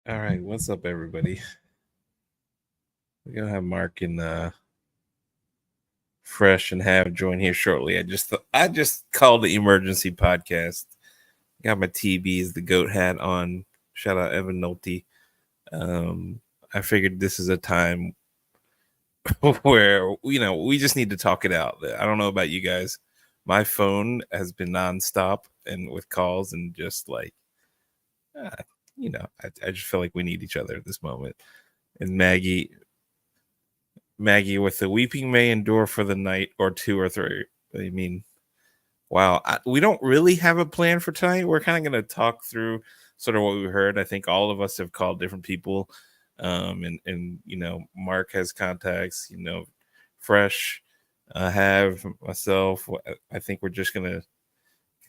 All right, what's up, everybody? We're gonna have Mark and Fresh and Have join here shortly. I just called the emergency podcast. Got my TB's the goat hat on. Shout out Evan Nolte. Um, I figured this is a time where we just need to talk it out. I don't know about you guys. My phone has been nonstop and with calls and just like, uh, I just feel like we need each other at this moment. And Maggie with the weeping may endure for the night or two or three. I mean, wow. We don't really have a plan for tonight. We're kind of going to talk through sort of what we heard. I think all of us have called different people. And Mark has contacts, Fresh, have myself. I think we're just going to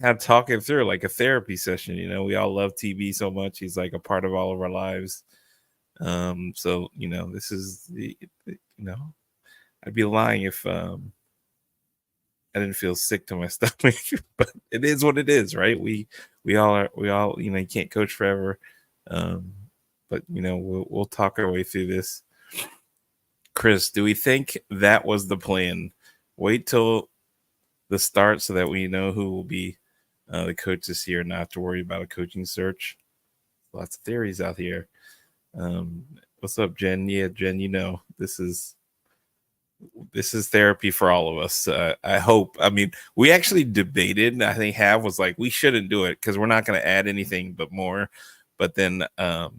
kind of talk it through like a therapy session. We all love TV so much. He's like a part of all of our lives. So, this is I'd be lying if I didn't feel sick to my stomach, but it is what it is, right? We all you can't coach forever, um, but we'll talk our way through this. Chris, do we think that was the plan? Wait till the start so that we know who will be the coach this year, not to worry about a coaching search. Lots of theories out here. What's up, Jen? Yeah, Jen, this is therapy for all of us. I hope. I mean, we actually debated. I think Have was like, we shouldn't do it because we're not going to add anything but more. But then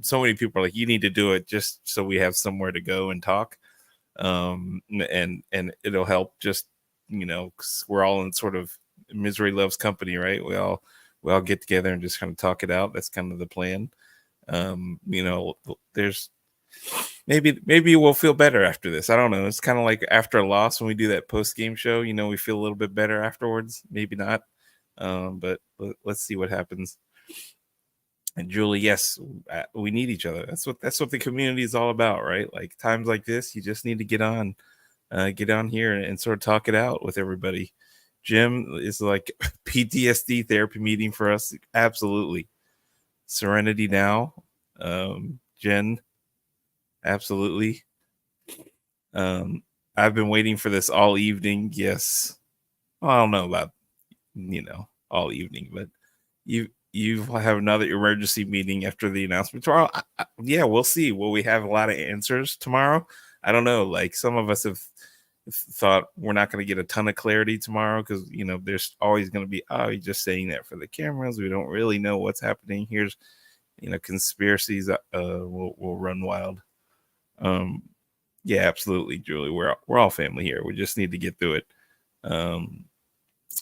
so many people are like, you need to do it just so we have somewhere to go and talk. And it'll help. Just 'cause we're all in sort of misery loves company, right? We all get together and just kind of talk it out. That's kind of the plan. There's maybe we'll feel better after this. I don't know. It's kind of like after a loss when we do that post game show. We feel a little bit better afterwards. Maybe not, but let's see what happens. And Julie, yes, we need each other. That's what the community is all about, right? Like times like this, you just need to get on here and sort of talk it out with everybody. Jim is like PTSD therapy meeting for us. Absolutely, Serenity now. Jen, absolutely. Um, I've been waiting for this all evening. Yes. Well, I don't know about all evening, but you have another emergency meeting after the announcement tomorrow. Yeah, we'll see. Will we have a lot of answers tomorrow? I don't know. Like some of us have thought we're not going to get a ton of clarity tomorrow because there's always going to be, oh, you're just saying that for the cameras. We don't really know what's happening. Here's conspiracies will run wild. Um, yeah, absolutely, Julie. We're all family here. We just need to get through it. Um,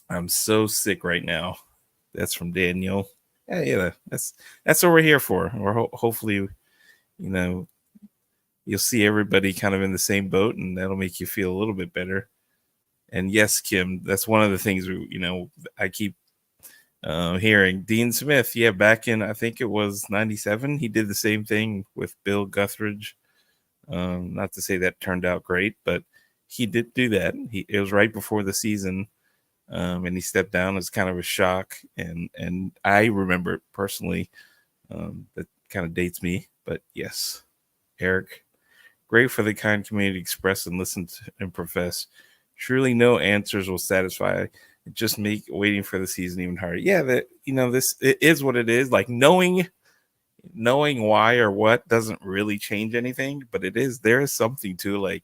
I'm so sick right now. That's from Daniel. Yeah, that's what we're here for. We're hopefully, you know, you'll see everybody kind of in the same boat, and that'll make you feel a little bit better. And yes, Kim, that's one of the things I keep hearing. Dean Smith, yeah, back in I think it was '97, he did the same thing with Bill Guthridge. Not to say that turned out great, but he did do that. It was right before the season, and he stepped down as kind of a shock. And I remember it personally. That kind of dates me, but yes, Eric, great for the kind community to express and listen to and profess. Truly, no answers will satisfy. It just make waiting for the season even harder. Yeah, that this it is what it is. Like knowing why or what doesn't really change anything, but there is something to like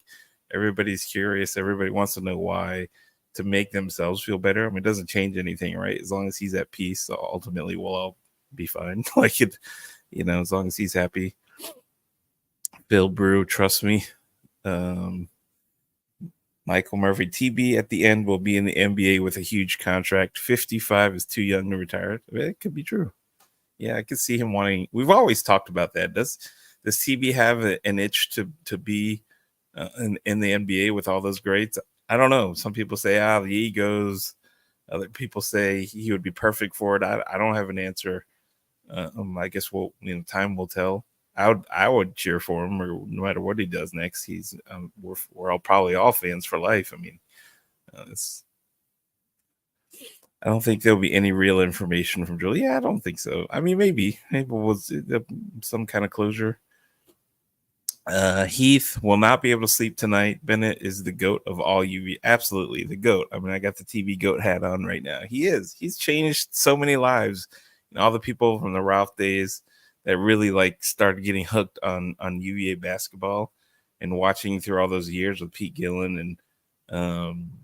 everybody's curious, everybody wants to know why to make themselves feel better. I mean, it doesn't change anything, right? As long as he's at peace, ultimately we'll all be fine. Like it, as long as he's happy. Bill Brew, trust me. Um, Michael Murphy, TB at the end will be in the NBA with a huge contract. 55 is too young to retire. It could be true. Yeah, I could see him wanting. We've always talked about that. Does TB have an itch to be in the NBA with all those greats? I don't know. Some people say the egos. Other people say he would be perfect for it. I don't have an answer. I guess time will tell. I would cheer for him, or no matter what he does next. We're all probably all fans for life. I mean, it's I don't think there'll be any real information from Julie. Yeah, I don't think so. I mean, maybe we'll some kind of closure. Heath will not be able to sleep tonight. Bennett is the goat of all UV. Absolutely, the goat. I mean, I got the TV goat hat on right now. He is. He's changed so many lives. And all the people from the Ralph days that really like started getting hooked on UVA basketball and watching through all those years with Pete Gillen and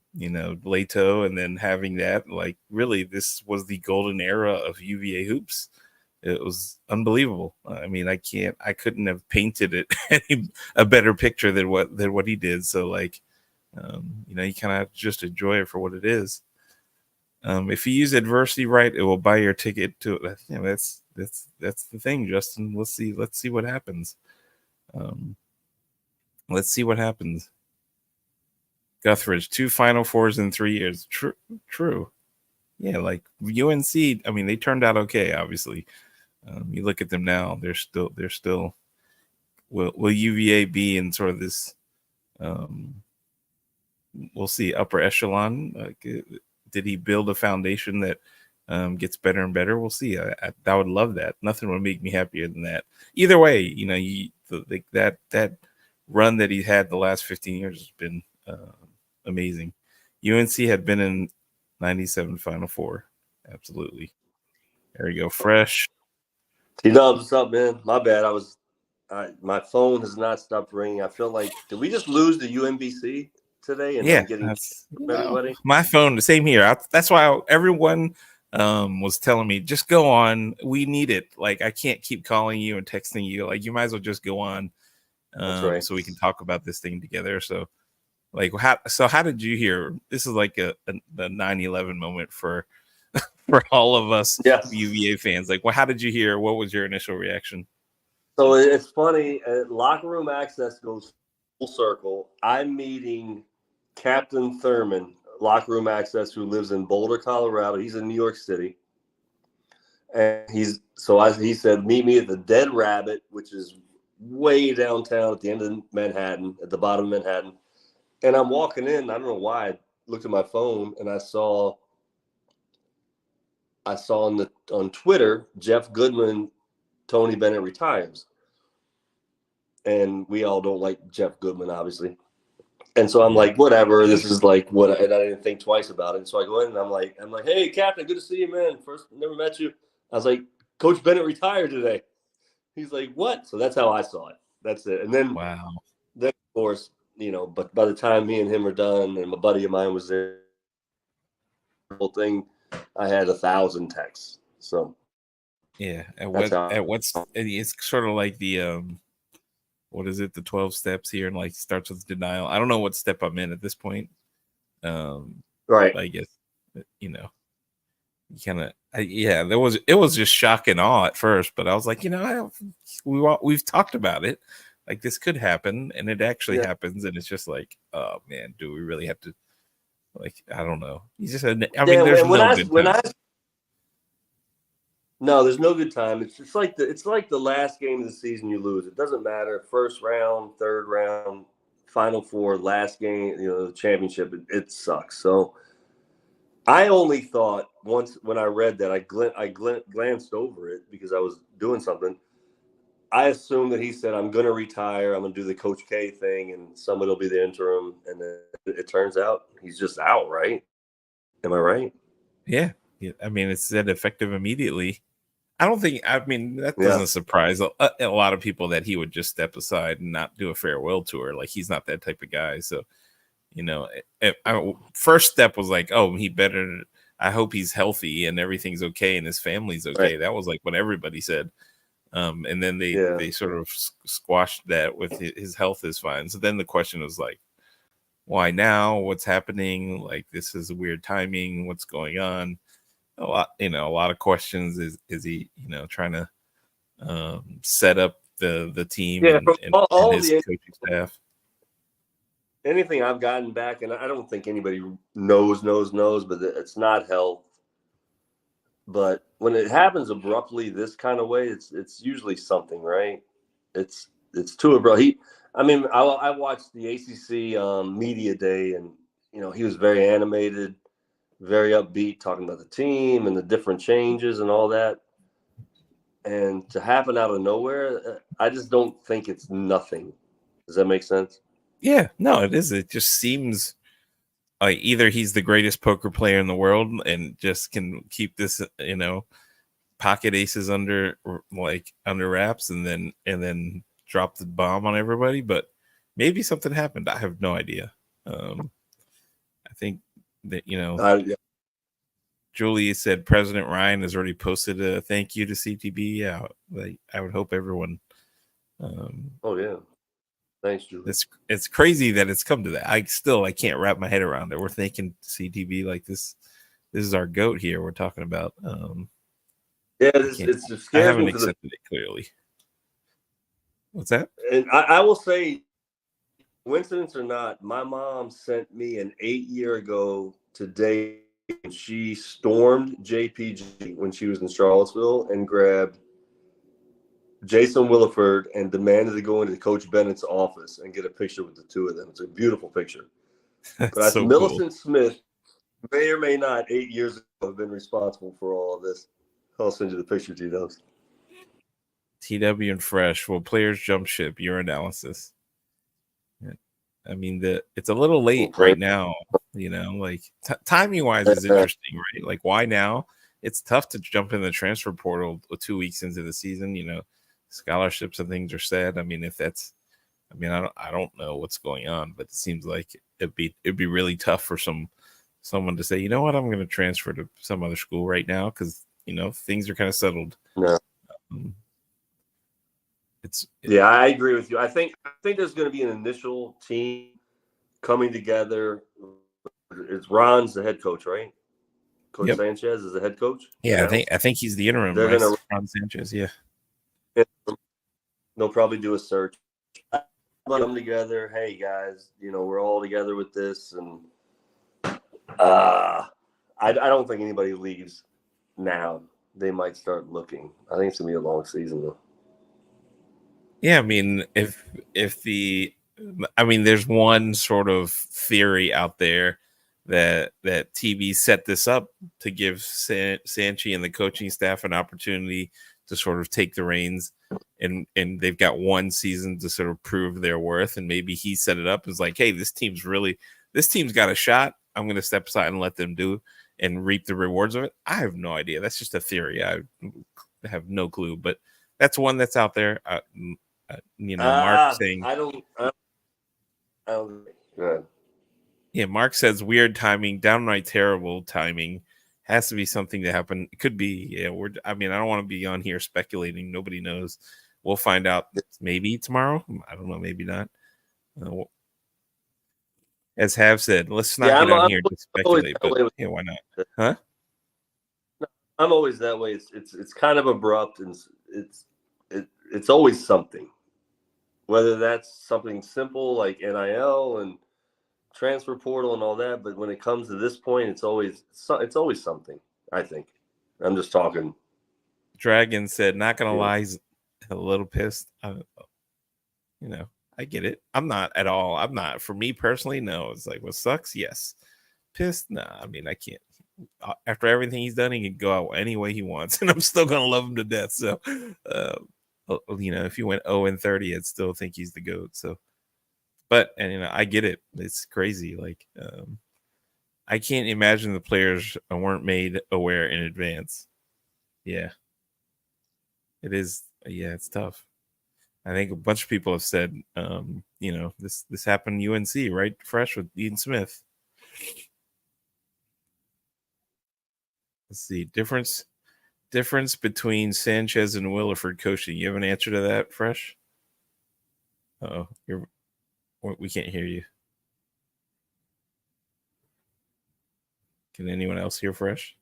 Leto, and then having that, like, really, this was the golden era of UVA hoops. It was unbelievable. I mean, I couldn't have painted it a better picture than what he did. So, like, you kind of have to just enjoy it for what it is. If you use adversity right, it will buy your ticket to it. That's the thing, Justin. Let's see what happens. Let's see what happens. Guthridge, 2 Final Fours in 3 years. True. Yeah, like UNC. I mean, they turned out okay. Obviously, you look at them now; they're still. Will UVA be in sort of this? We'll see, upper echelon. Did he build a foundation that gets better and better? We'll see. I would love that. Nothing would make me happier than that. Either way, that run that he had the last 15 years has been amazing. UNC had been in 97 Final Four. Absolutely. There you go. Fresh. T-Dubs, what's up, man? My bad. My phone has not stopped ringing. I feel like, did we just lose the UMBC today? And Yeah, I'm getting from everybody. My phone, the same here. That's why everyone was telling me, just go on. We need it. Like, I can't keep calling you and texting you. Like, you might as well just go on. That's right. So we can talk about this thing together. So, like, how did you hear? This is like the 9/11 moment for all of us UVA fans. Like, how did you hear? What was your initial reaction? So it's funny. Locker room access goes full circle. I'm meeting Captain Thurman, locker room access, who lives in Boulder, Colorado. He's in New York City, and he said, meet me at the Dead Rabbit, which is way downtown at the end of Manhattan, at the bottom of Manhattan. And I'm walking in. I don't know why. I looked at my phone and I saw on Twitter, Jeff Goodman, Tony Bennett retires. And we all don't like Jeff Goodman, obviously. And so I'm like, whatever. This is like what, and I didn't think twice about it. And so I go in and I'm like, hey, Captain, good to see you, man. First, never met you. I was like, Coach Bennett retired today. He's like, what? So that's how I saw it. That's it. And then, then of course, but by the time me and him were done, and my buddy of mine was there, the whole thing, I had 1,000 texts. So yeah, it's sort of like the what is it, the 12 steps here, and like starts with denial. I don't know what step I'm in at this point. Right. I guess you kind of it was just shock and awe at first, but I was like, we've talked about it. Like, this could happen, and it actually happens, and it's just like, oh man, do we really have to? Like, I don't know. You just said, I mean, there's no good time. No, there's no good time. It's like the last game of the season you lose. It doesn't matter. First round, third round, Final Four, last game, the championship. It sucks. So I only thought once when I read that, I glanced over it because I was doing something. I assumed that he said, I'm going to retire. I'm going to do the Coach K thing, and somebody will be the interim. And then it turns out he's just out, right? Am I right? Yeah. I mean, it said effective immediately. I mean, that doesn't surprise a lot of people that he would just step aside and not do a farewell tour. Like, he's not that type of guy. So, first step was like, oh, I hope he's healthy and everything's okay and his family's okay. Right. That was like what everybody said. And then they sort of squashed that with his health is fine. So then the question was like, why now? What's happening? Like, this is a weird timing. What's going on? A lot of questions. Is he, trying to set up the team and his coaching staff? Anything I've gotten back, and I don't think anybody knows, but it's not health. But when it happens abruptly this kind of way, it's usually something, right? It's too abrupt. I watched the ACC media day, and he was very animated. very upbeat, talking about the team and the different changes and all that. And to happen out of nowhere, I just don't think it's nothing. Does that make sense? Yeah, no, it is. It just seems like either he's the greatest poker player in the world and just can keep this, pocket aces under wraps, and then drop the bomb on everybody. But maybe something happened. I have no idea. I think that Yeah. Julie said President Ryan has already posted a thank you to CTB. Yeah, I would hope everyone. Oh yeah, thanks, Julie. It's crazy that it's come to that. I can't wrap my head around it. We're thinking CTB like this. This is our goat here. We're talking about. Yeah, it I scares haven't me because accepted it clearly. What's that? and I will say, coincidence or not, my mom sent me an 8-year ago today. She stormed JPG when she was in Charlottesville and grabbed Jason Williford and demanded to go into Coach Bennett's office and get a picture with the two of them. It's a beautiful picture. That's But so Millicent cool. Smith may or may not 8 years ago have been responsible for all of this. I'll send you the picture, T-Dubs. TW and Fresh. Will players jump ship? Your analysis. I mean, it's a little late right now. Like timing wise is interesting, right? Like why now? It's tough to jump in the transfer portal 2 weeks into the season. Scholarships and things are set. I mean, I don't know what's going on, but it seems like it'd be really tough for someone to say, you know what, I'm going to transfer to some other school right now because things are kind of settled. Yeah. I agree with you. I think there's going to be an initial team coming together. It's Ron's the head coach, right? Coach Sanchez is the head coach. Yeah, I think he's the interim. They're going to Ron Sanchez. Yeah, they'll probably do a search. Let them together. Hey guys, we're all together with this, and I don't think anybody leaves now. They might start looking. I think it's gonna be a long season though. Yeah, I mean, there's one sort of theory out there that TV set this up to give Sanchi and the coaching staff an opportunity to sort of take the reins, and they've got one season to sort of prove their worth, and maybe he set it up as like, hey, this team's got a shot. I'm going to step aside and let them do and reap the rewards of it. I have no idea. That's just a theory. I have no clue, but that's one that's out there. Mark saying, I don't. Good. Yeah, Mark says weird timing, downright terrible timing. Has to be something to happen. It could be. Yeah, I don't want to be on here speculating. Nobody knows. We'll find out maybe tomorrow. I don't know. Maybe not. As Have said, let's not get on here to speculate. But yeah, why not? Huh? I'm always that way. It's kind of abrupt, and it's always something. Whether that's something simple like NIL and transfer portal and all that, but when it comes to this point, it's always something. I think. I'm just talking. Dragon said, "Not gonna lie, he's a little pissed." I get it. I'm not at all. I'm not. For me personally, no. It's like what sucks. Yes, pissed. Nah. I mean, I can't. After everything he's done, he can go out any way he wants, and I'm still gonna love him to death. So, if he went 0-30, I'd still think he's the GOAT. So, but I get it. It's crazy. Like, I can't imagine the players weren't made aware in advance. Yeah, it is. Yeah, it's tough. I think a bunch of people have said, this happened UNC, right? Fresh with Ian Smith. Let's see. Difference between Sanchez and Williford coaching. You have an answer to that, Fresh? Oh, we can't hear you. Can anyone else hear Fresh?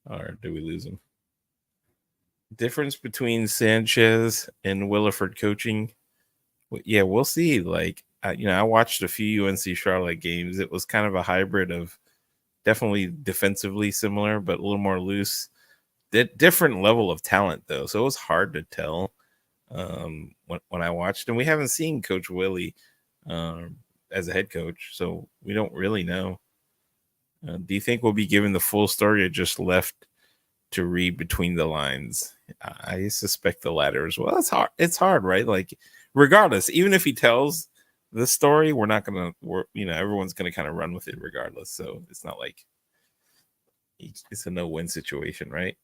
Or do we lose him? Difference between Sanchez and Williford coaching. Yeah, we'll see. Like, I watched a few UNC Charlotte games. It was kind of a hybrid of definitely defensively similar, but a little more loose. Different level of talent, though. So it was hard to tell when I watched. And we haven't seen Coach Willie as a head coach, so we don't really know. Do you think we'll be given the full story or just left to read between the lines? I suspect the latter as well. It's hard. It's hard, right? Like, regardless, even if he tells the story, we're not gonna. Everyone's gonna kind of run with it regardless. So it's not like it's a no-win situation, right?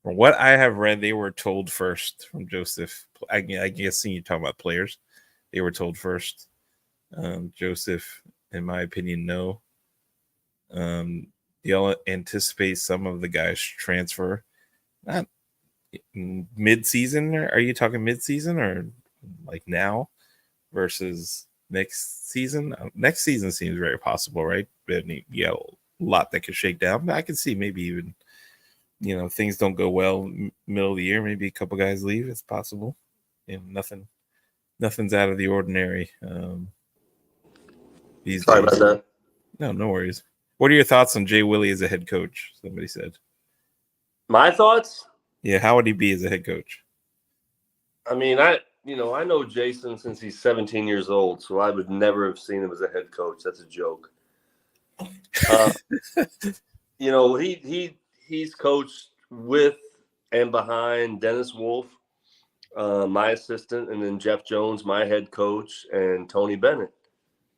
From what I have read, they were told first from Joseph. I guess you're talking about players. They were told first. Joseph, in my opinion, no. They'll anticipate some of the guys transfer. Not mid-season. Are you talking mid-season or like now versus next season? Next season seems very possible, right? But yeah, a lot that could shake down. But I can see maybe even things don't go well middle of the year. Maybe a couple guys leave. It's possible. And nothing's out of the ordinary these Sorry days. about that. No worries. What are your thoughts on Jay Willie as a head coach? Somebody said. My thoughts? Yeah, how would he be as a head coach? I mean, I know Jason since he's 17 years old, so I would never have seen him as a head coach. That's a joke. He's coached with and behind Dennis Wolf, my assistant, and then Jeff Jones, my head coach, and Tony Bennett.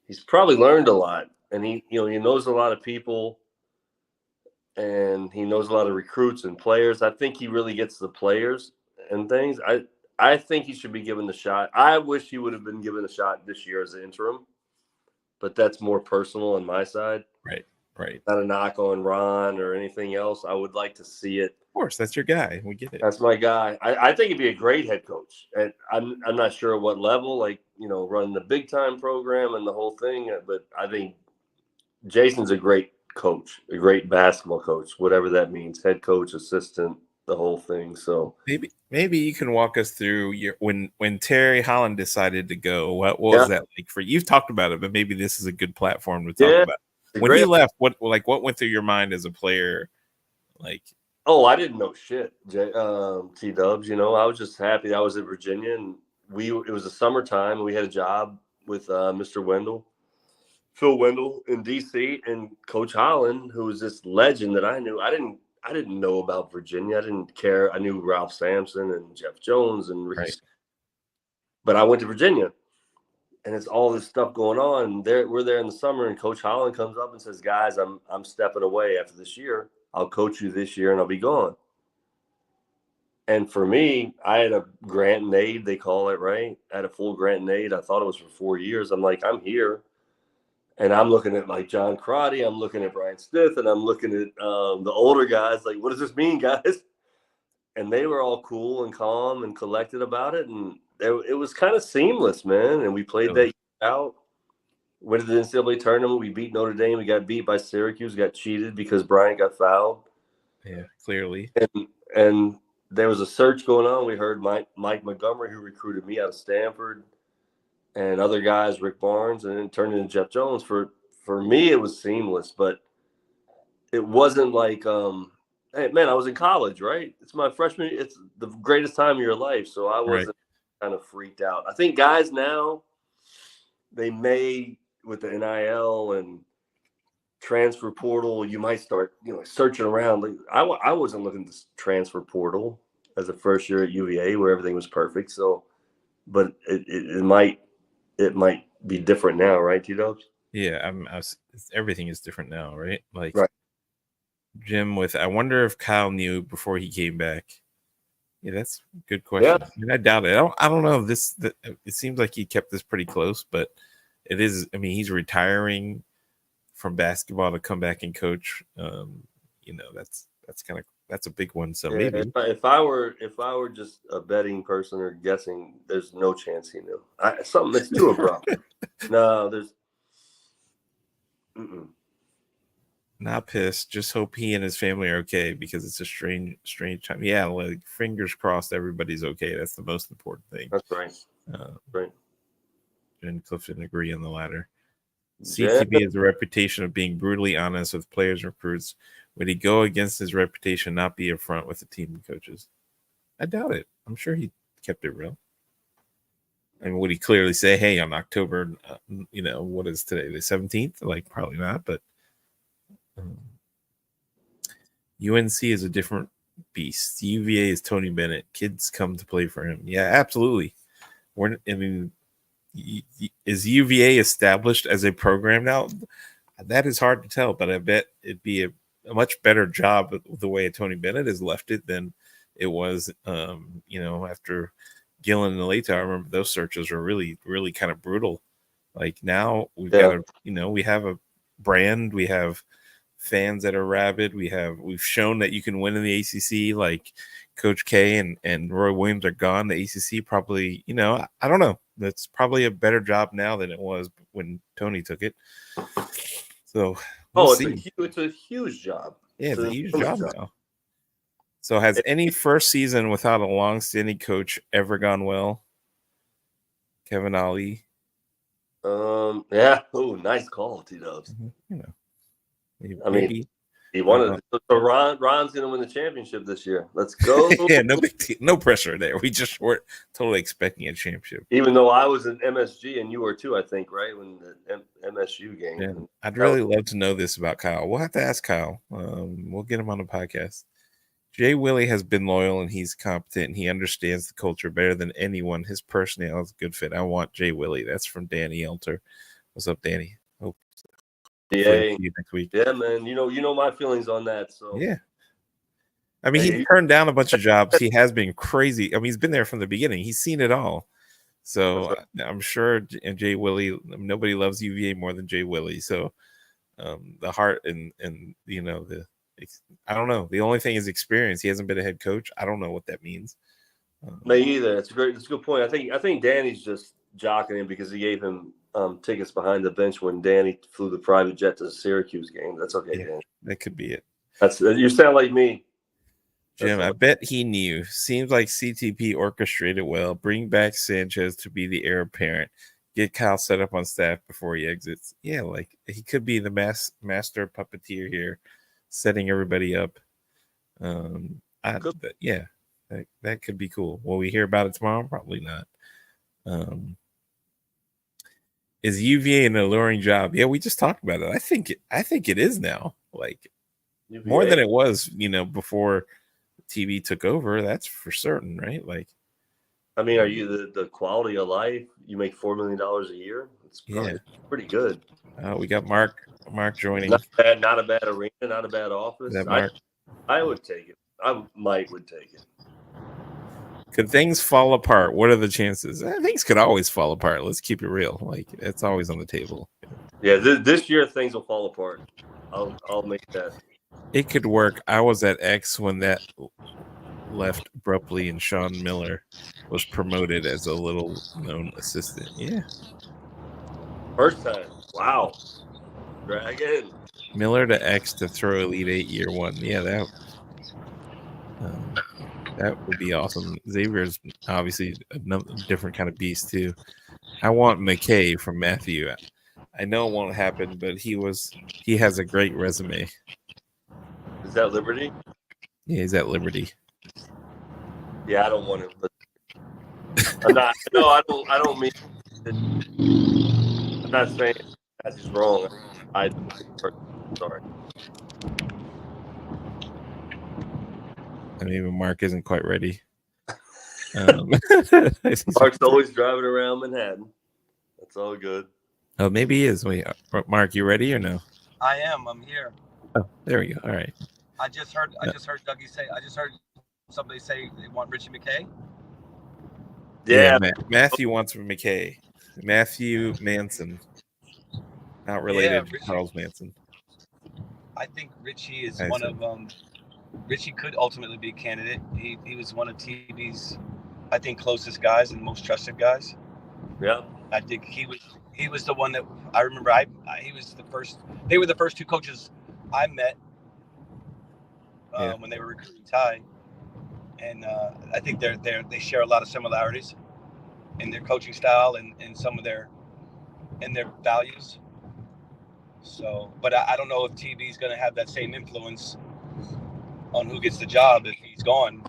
He's probably learned a lot, and he knows a lot of people, and he knows a lot of recruits and players. I think he really gets the players and things. I think he should be given the shot. I wish he would have been given a shot this year as an interim, but that's more personal on my side. Right. Not a knock on Ron or anything else. I would like to see it. Of course, that's your guy. We get it. That's my guy. I think he'd be a great head coach. And I'm not sure at what level, running the big time program and the whole thing. But I think Jason's a great coach, a great basketball coach, whatever that means. Head coach, assistant, the whole thing. So maybe you can walk us through when Terry Holland decided to go. What was that like for you? You've talked about it, but maybe this is a good platform to talk about. When he left, what went through your mind as a player? Like, oh, I didn't know shit, T Dubs. I was just happy I was at Virginia, and it was the summertime, and we had a job with Mr. Phil Wendell in DC, and Coach Holland, who was this legend that I knew. I didn't know about Virginia. I didn't care. I knew Ralph Sampson and Jeff Jones and Ricky, right. But I went to Virginia. And it's all this stuff going on. We're there in the summer, and Coach Holland comes up and says, "Guys, I'm stepping away after this year. I'll coach you this year, and I'll be gone." And for me, I had a grant and aid, they call it, right? I had a full grant and aid. I thought it was for 4 years. I'm like, I'm here, and I'm looking at like John Crotty, I'm looking at Brian Smith, and I'm looking at the older guys. Like, what does this mean, guys? And they were all cool and calm and collected about it, and it was kind of seamless, man. And we played that out. Went to the NCAA tournament. We beat Notre Dame. We got beat by Syracuse. Got cheated because Bryant got fouled. Yeah, clearly. And there was a search going on. We heard Mike Montgomery, who recruited me out of Stanford, and other guys, Rick Barnes, and then turned into Jeff Jones. For me, it was seamless, but it wasn't like hey, man, I was in college, right? It's my freshman. It's the greatest time of your life. So I wasn't kind of freaked out. I think guys now, they may, with the NIL and transfer portal, you might start, searching around. Like, I wasn't looking at this transfer portal as a first year at UVA where everything was perfect. So, but it might be different now, right, T-Dubs? Yeah, everything is different now, right? Like, right. Jim, I wonder if Kyle knew before he came back. Yeah, that's a good question. Yeah. I mean, I doubt it. I don't know if it seems like he kept this pretty close, but it is. I mean, he's retiring from basketball to come back and coach. That's a big one. So maybe if I were just a betting person or guessing, there's no chance he knew. Something that's too abrupt. No, there's. Not pissed. Just hope he and his family are okay because it's a strange time. Yeah, like fingers crossed, everybody's okay. That's the most important thing. That's right. Right. And Clifton agree on the latter. CTB has a reputation of being brutally honest with players and recruits. Would he go against his reputation, not be upfront with the team and coaches? I doubt it. I'm sure he kept it real. I mean, would he clearly say, "Hey, on October, what is today, the 17th?" Like, probably not, but UNC is a different beast. UVA is Tony Bennett. Kids come to play for him. Yeah, absolutely. Is UVA established as a program now? That is hard to tell, but I bet it'd be a much better job the way Tony Bennett has left it than it was, after Gillen and Leita. I remember those searches were really, really kind of brutal. Like now we've got we have a brand, we have fans that are rabid. We've shown that you can win in the ACC. Like Coach K and Roy Williams are gone. The ACC probably, I don't know. That's probably a better job now than it was when Tony took it. So it's a huge job. Yeah, it's a huge job now. So has any first season without a long-standing coach ever gone well? Kevin Ali. Yeah. Oh, nice call, T-Dubs. Maybe he wanted. So Ron's going to win the championship this year. Let's go. Yeah, no big deal. No pressure there. We just weren't totally expecting a championship. Even though I was in MSG and you were too, I think, right? When the MSU game. Yeah, I'd really love to know this about Kyle. We'll have to ask Kyle. We'll get him on the podcast. Jay Willie has been loyal and he's competent and he understands the culture better than anyone. His personality is a good fit. I want Jay Willie. That's from Danny Elter. What's up, Danny? Hope see you next week. Yeah, man. You know my feelings on that. So yeah. I mean, he turned down a bunch of jobs. He has been crazy. I mean, he's been there from the beginning. He's seen it all. So right. I'm sure Jay Willie, nobody loves UVA more than Jay Willie. So the heart and I don't know. The only thing is experience. He hasn't been a head coach. I don't know what that means. Me either. That's a good point. I think Danny's just jocking him because he gave him tickets behind the bench when Danny flew the private jet to the Syracuse game. That's okay, yeah, Danny. That could be it. You sound like me. Jim, I bet he knew. Seems like CTP orchestrated well. Bring back Sanchez to be the heir apparent. Get Kyle set up on staff before he exits. Yeah, like he could be the master puppeteer here, setting everybody up. That could be cool. Will we hear about it tomorrow? Probably not. Is UVA an alluring job? Yeah, we just talked about it. I think it is now. Like UVA. More than it was, before TV took over. That's for certain, right? Like, I mean, are you the quality of life? You make $4 million a year. It's pretty good. We got Mark joining. Not a bad arena, not a bad office. I would take it. Mike would take it. Could things fall apart? What are the chances? Things could always fall apart. Let's keep it real. Like it's always on the table. Yeah, this year things will fall apart. I'll make that. It could work. I was at X when that left abruptly, and Sean Miller was promoted as a little-known assistant. Yeah. First time. Wow. Dragon. Miller to X to throw Elite 8 year one. Yeah, that would be awesome. Xavier's obviously a different kind of beast too. I want McKay from Matthew. I know it won't happen, but he has a great resume. Is that Liberty? Yeah, he's at Liberty. Yeah, I don't want him, but I'm not. No, I don't mean. I'm not saying that's wrong. Sorry. I mean, even Mark isn't quite ready. Mark's always driving around Manhattan. That's all good. Oh, maybe he is. Wait, Mark, you ready or no? I am. I'm here. Oh, there we go. All right. I just heard Dougie say. I just heard somebody say they want Richie McKay. Yeah, Matthew wants McKay. Matthew Manson, not related to Charles Manson. I think Richie is one of them. Richie could ultimately be a candidate. He was one of TV's, I think, closest guys and most trusted guys. Yeah. I think he was the one that I remember. He was the first. They were the first two coaches I met when they were recruiting Ty, and I think they share a lot of similarities in their coaching style and some of their values. So, but I don't know if TV is going to have that same influence on who gets the job if he's gone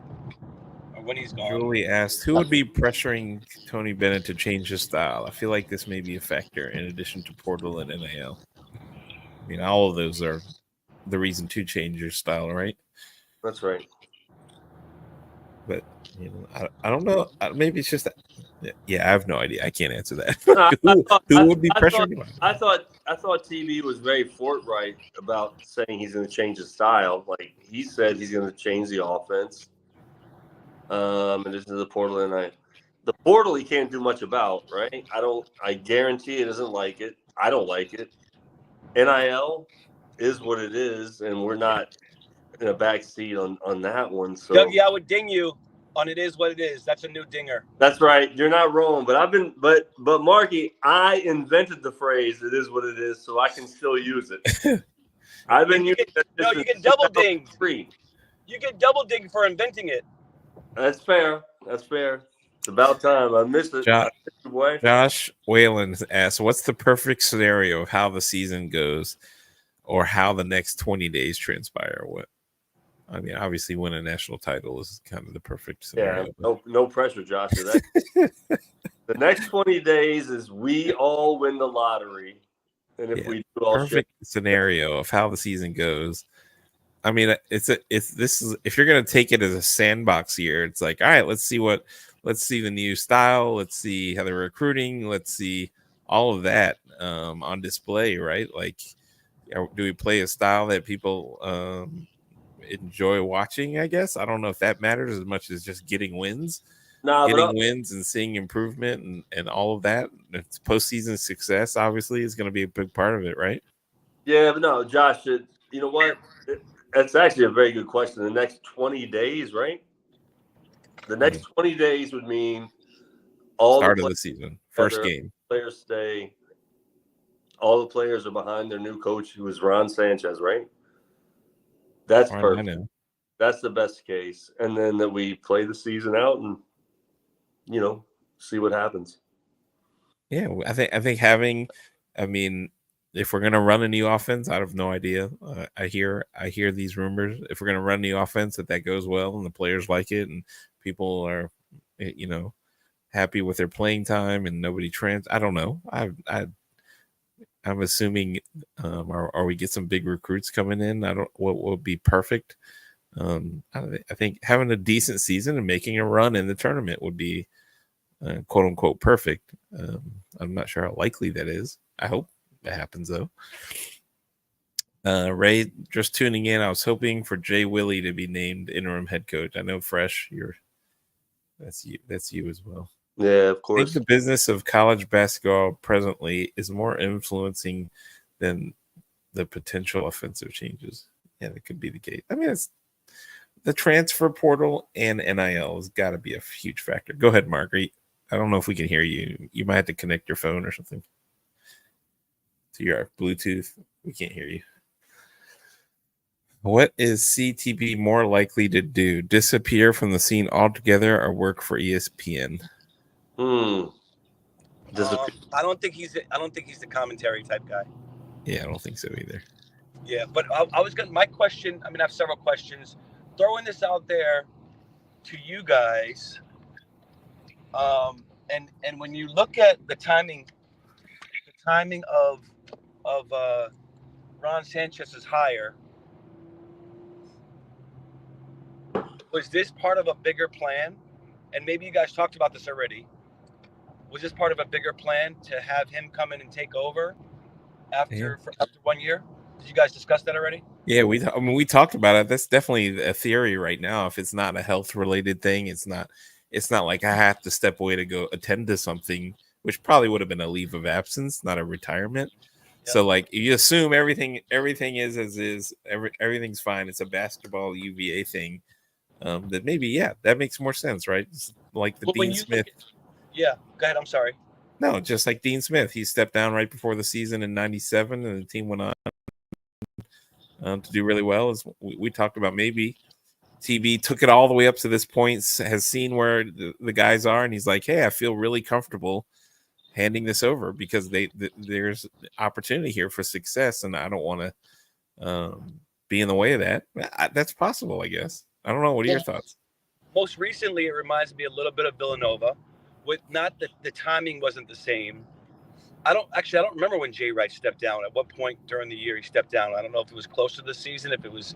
or when he's gone. Julie asked, who would be pressuring Tony Bennett to change his style? I feel like this may be a factor in addition to Portal and NIL. I mean, all of those are the reason to change your style, right? That's right. But I don't know. Maybe it's just that. Yeah, I have no idea. I can't answer that. Who would be pressuring you? I thought TV was very forthright about saying he's going to change his style. Like he said, he's going to change the offense. And this is the portal, and the portal he can't do much about, right? I guarantee he doesn't like it. I don't like it. NIL is what it is, and we're not in a back seat on that one. So Dougie, I would ding you on it is what it is. That's a new dinger. That's right. You're not wrong. But Marky, I invented the phrase "it is what it is," so I can still use it. I've been using it. No, you get double dinged. You get double dinged for inventing it. That's fair. That's fair. It's about time. I missed it. Josh Whalen asks, "What's the perfect scenario of how the season goes, or how the next 20 days transpire?" What? I mean, obviously, win a national title is kind of the perfect scenario. Yeah, no pressure, Josh. The next 20 days is we all win the lottery, and if we do all perfect scenario of how the season goes. I mean, if you're gonna take it as a sandbox year, it's like, all right, let's see the new style, let's see how they're recruiting, let's see all of that on display, right? Like, do we play a style that people enjoy watching? I guess I don't know if that matters as much as just getting wins. Wins and seeing improvement and all of that. It's postseason success obviously is going to be a big part of it, right? Yeah, but no, Josh, you know what? That's actually a very good question. The next 20 days, right? The next 20 days would mean all start of the season, first game. Players stay. All the players are behind their new coach, who is Ron Sanchez, right? That's perfect. That's the best case. And then that we play the season out and, see what happens. Yeah, I think having, I mean, if we're gonna run a new offense, I have no idea. I hear these rumors. If we're gonna run a new offense, that goes well and the players like it and people are, happy with their playing time and nobody I don't know. I'm assuming, or we get some big recruits coming in. What will be perfect. I think having a decent season and making a run in the tournament would be, quote unquote, perfect. I'm not sure how likely that is. I hope it happens though. Ray, just tuning in. I was hoping for Jay Willie to be named interim head coach. I know, Fresh, that's you as well. Yeah, of course. I think the business of college basketball presently is more influencing than the potential offensive changes. Yeah, that could be the case. I mean, it's the transfer portal and NIL has got to be a huge factor. Go ahead, Marguerite. I don't know if we can hear you. You might have to connect your phone or something to your Bluetooth. We can't hear you. What is CTB more likely to do? Disappear from the scene altogether or work for ESPN? I don't think he's the commentary type guy. Yeah, I don't think so either. Yeah, but my question, I mean, I have several questions. Throwing this out there to you guys, and when you look at the timing of Ron Sanchez's hire, was this part of a bigger plan? And maybe you guys talked about this already. Was this part of a bigger plan to have him come in and take over after 1 year? Did you guys discuss that already? Yeah, we talked about it. That's definitely a theory right now. If it's not a health related thing, it's not like I have to step away to go attend to something, which probably would have been a leave of absence, not a retirement. Yep. So like you assume everything is as is, everything's fine. It's a basketball UVA thing. That maybe, that makes more sense, right? It's like Dean Smith. Go ahead. I'm sorry. No, just like Dean Smith. He stepped down right before the season in '97, and the team went on to do really well. As we talked about, maybe TB took it all the way up to this point, has seen where the guys are, and he's like, hey, I feel really comfortable handing this over because there's opportunity here for success, and I don't want to be in the way of that. That's possible, I guess. I don't know. What are your thoughts? Most recently, it reminds me a little bit of Villanova. With not the timing wasn't the same, I don't remember when Jay Wright stepped down. At what point during the year he stepped down? I don't know if it was close to the season, if it was.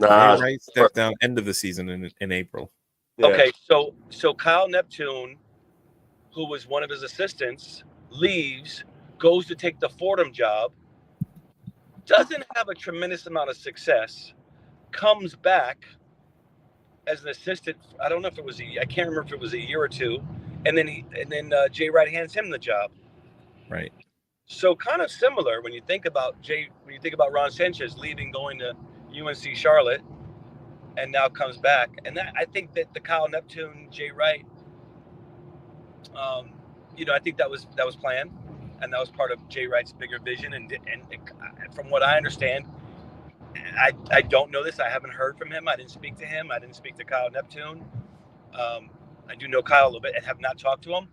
Nah, Jay Wright stepped down end of the season in April. yeah. Okay, so Kyle Neptune, who was one of his assistants, leaves, goes to take the Fordham job, doesn't have a tremendous amount of success, comes back as an assistant. I don't know if it was I can't remember if it was a year or two, and then Jay Wright hands him the job. Right. So kind of similar when you think about Ron Sanchez leaving, going to UNC Charlotte, and now comes back. And I think that the Kyle Neptune, Jay Wright, I think that was planned, and that was part of Jay Wright's bigger vision. And from what I understand, I don't know this. I haven't heard from him. I didn't speak to him. I didn't speak to Kyle Neptune. I do know Kyle a little bit and have not talked to him.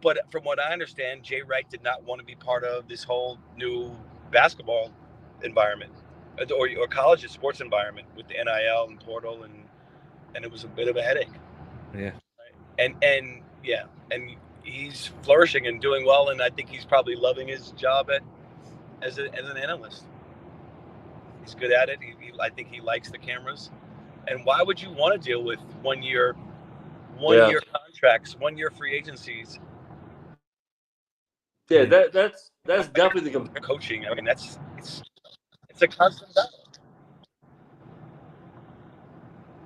But from what I understand, Jay Wright did not want to be part of this whole new basketball environment or college sports environment with the NIL and portal, and it was a bit of a headache. Yeah. And he's flourishing and doing well, and I think he's probably loving his job as an analyst. He's good at it. I think he likes the cameras. And why would you want to deal with one year contracts, 1 year free agencies? Yeah, that's definitely the comparison. Coaching. I mean, it's a constant battle.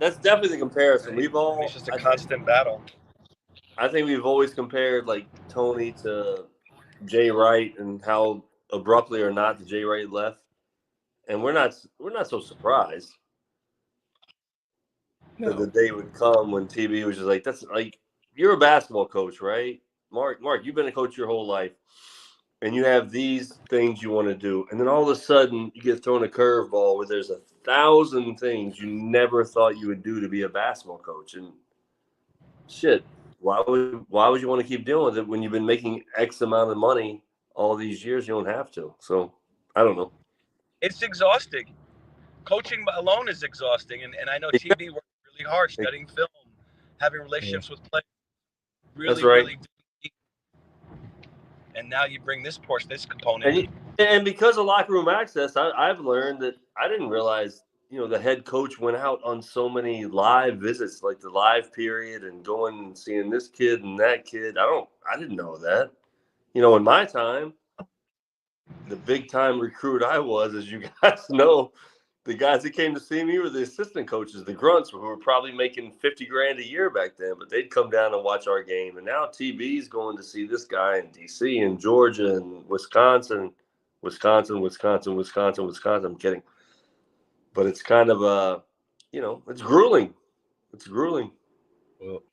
That's definitely the comparison. It's just a constant battle. I think we've always compared like Tony to Jay Wright and how abruptly or not the Jay Wright left, and we're not so surprised that the day would come when TB was just like, that's like, you're a basketball coach, right? Mark, you've been a coach your whole life, and you have these things you want to do, and then all of a sudden you get thrown a curveball where there's 1,000 things you never thought you would do to be a basketball coach, and shit, why would you want to keep dealing with it when you've been making X amount of money all these years? You don't have to. So I don't know. It's exhausting. Coaching alone is exhausting, and I know TB worked really hard studying film, having relationships with players. Really, that's right. Really deep. And now you bring this component. And because of locker room access, I've learned that I didn't realize, the head coach went out on so many live visits, like the live period, and going and seeing this kid and that kid. I didn't know that. In my time, the big time recruit I was, as you guys know, the guys that came to see me were the assistant coaches, the grunts, who were probably making $50,000 a year back then, but they'd come down and watch our game. And now TB's going to see this guy in DC and Georgia and Wisconsin. I'm kidding. But it's kind of it's grueling. It's grueling.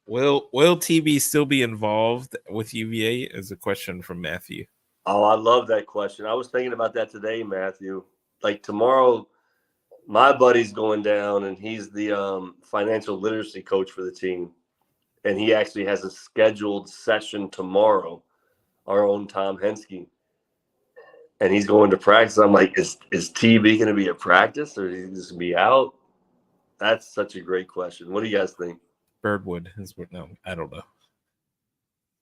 Will TB still be involved with UVA? Is a question from Matthew. Oh, I love that question. I was thinking about that today, Matthew. Like tomorrow, my buddy's going down, and he's the financial literacy coach for the team. And he actually has a scheduled session tomorrow, our own Tom Henske. And he's going to practice. I'm like, is TB going to be at practice, or is he just going to be out? That's such a great question. What do you guys think? Birdwood is what? No, I don't know.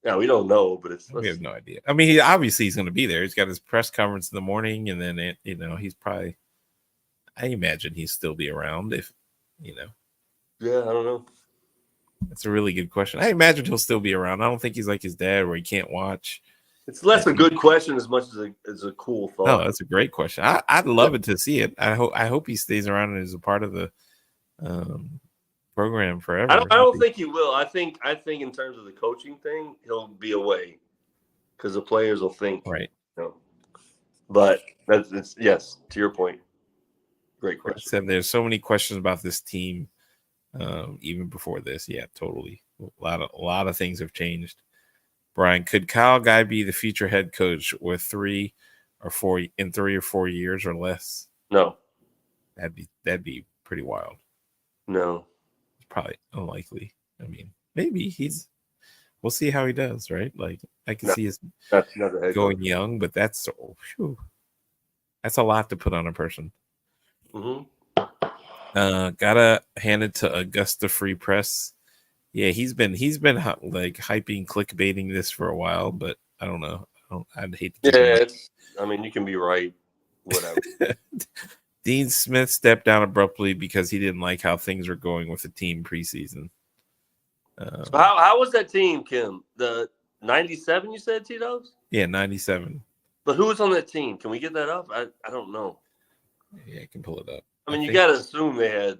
Yeah, we don't know, but we have no idea. I mean, he's going to be there. He's got his press conference in the morning, and then he's probably. I imagine he'll still be around if. Yeah, I don't know. That's a really good question. I imagine he'll still be around. I don't think he's like his dad where he can't watch. It's less a good question as much as a cool thought. No, that's a great question. I'd love it to see it. I hope he stays around and is a part of the program forever. I don't think he will. I think in terms of the coaching thing, he'll be away because the players will think right. But it's yes, to your point. Great question. Said there's so many questions about this team, even before this. Yeah, totally. A lot of things have changed. Brian, could Kyle Guy be the future head coach with 3 or 4 years or less? No. That'd be pretty wild. No. It's probably unlikely. I mean, maybe we'll see how he does, right? Like I can see his going young, but that's a lot to put on a person. Mm-hmm. Gotta hand it to Augusta Free Press. Yeah, he's been like hyping, clickbaiting this for a while, but I don't know. I'd hate to Yeah, keep him. I mean, you can be right. Whatever. Dean Smith stepped down abruptly because he didn't like how things were going with the team preseason. So how was that team, Kim? The 97 you said, Tito's? Yeah, 97. But who was on that team? Can we get that up? I don't know. Yeah, I can pull it up. I mean, you got to assume they had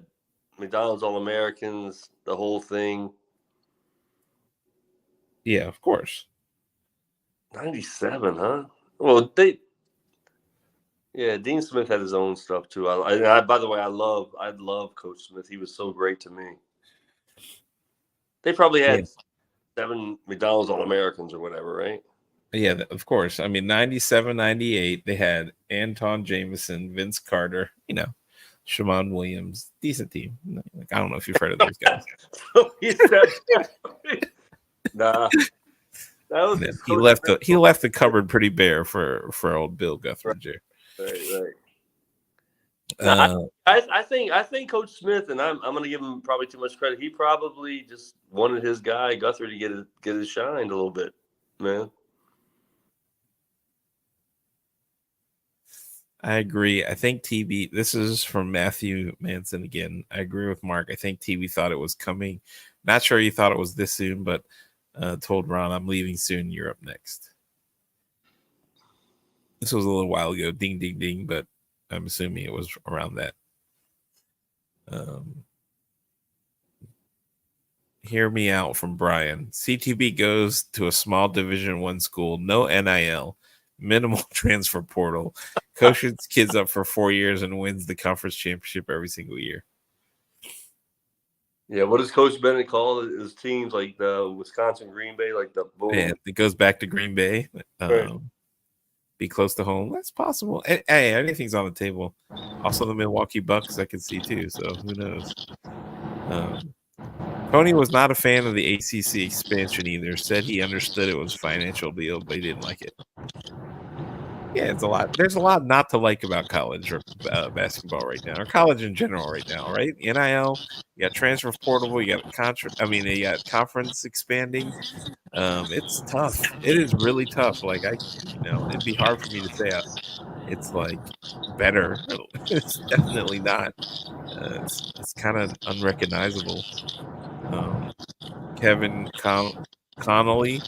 McDonald's All-Americans, the whole thing. Yeah, of course. 97, huh? Well, Dean Smith had his own stuff too. By the way, I love Coach Smith. He was so great to me. They probably had 7 McDonald's All-Americans or whatever, right? Yeah, of course. I mean, 97, 98, they had Anton Jameson, Vince Carter, Shammond Williams. Decent team. Like, I don't know if you've heard of those guys. Nah. He left the cupboard pretty bare for old Bill Guthridge. Right. No, I think Coach Smith, and I'm going to give him probably too much credit. He probably just wanted his guy Guthrie to get his shine a little bit, man. I agree. I think TB. This is from Matthew Manson again. I agree with Mark. I think TB thought it was coming. Not sure he thought it was this soon, but told Ron, "I'm leaving soon. You're up next." This was a little while ago. Ding, ding, ding. But I'm assuming it was around that. Hear me out from Brian. CTB goes to a small Division I school. No NIL. Minimal transfer portal. Coaches kids up for 4 years and wins the conference championship every single year. Yeah, what does Coach Bennett call his teams, like the Wisconsin Green Bay, like the boom? Yeah, it goes back to Green Bay. Right. Be close to home. That's possible. Hey, anything's on the table. Also, the Milwaukee Bucks I could see too. So who knows? Tony was not a fan of the ACC expansion either. Said he understood it was a financial deal, but he didn't like it. Yeah, it's a lot. There's a lot not to like about college or basketball right now, or college in general right now, right? NIL, you got transfer portable, you got you got conference expanding. It's tough. It is really tough. Like it'd be hard for me to say it's like better. It's definitely not. It's kind of unrecognizable. Kevin Connolly.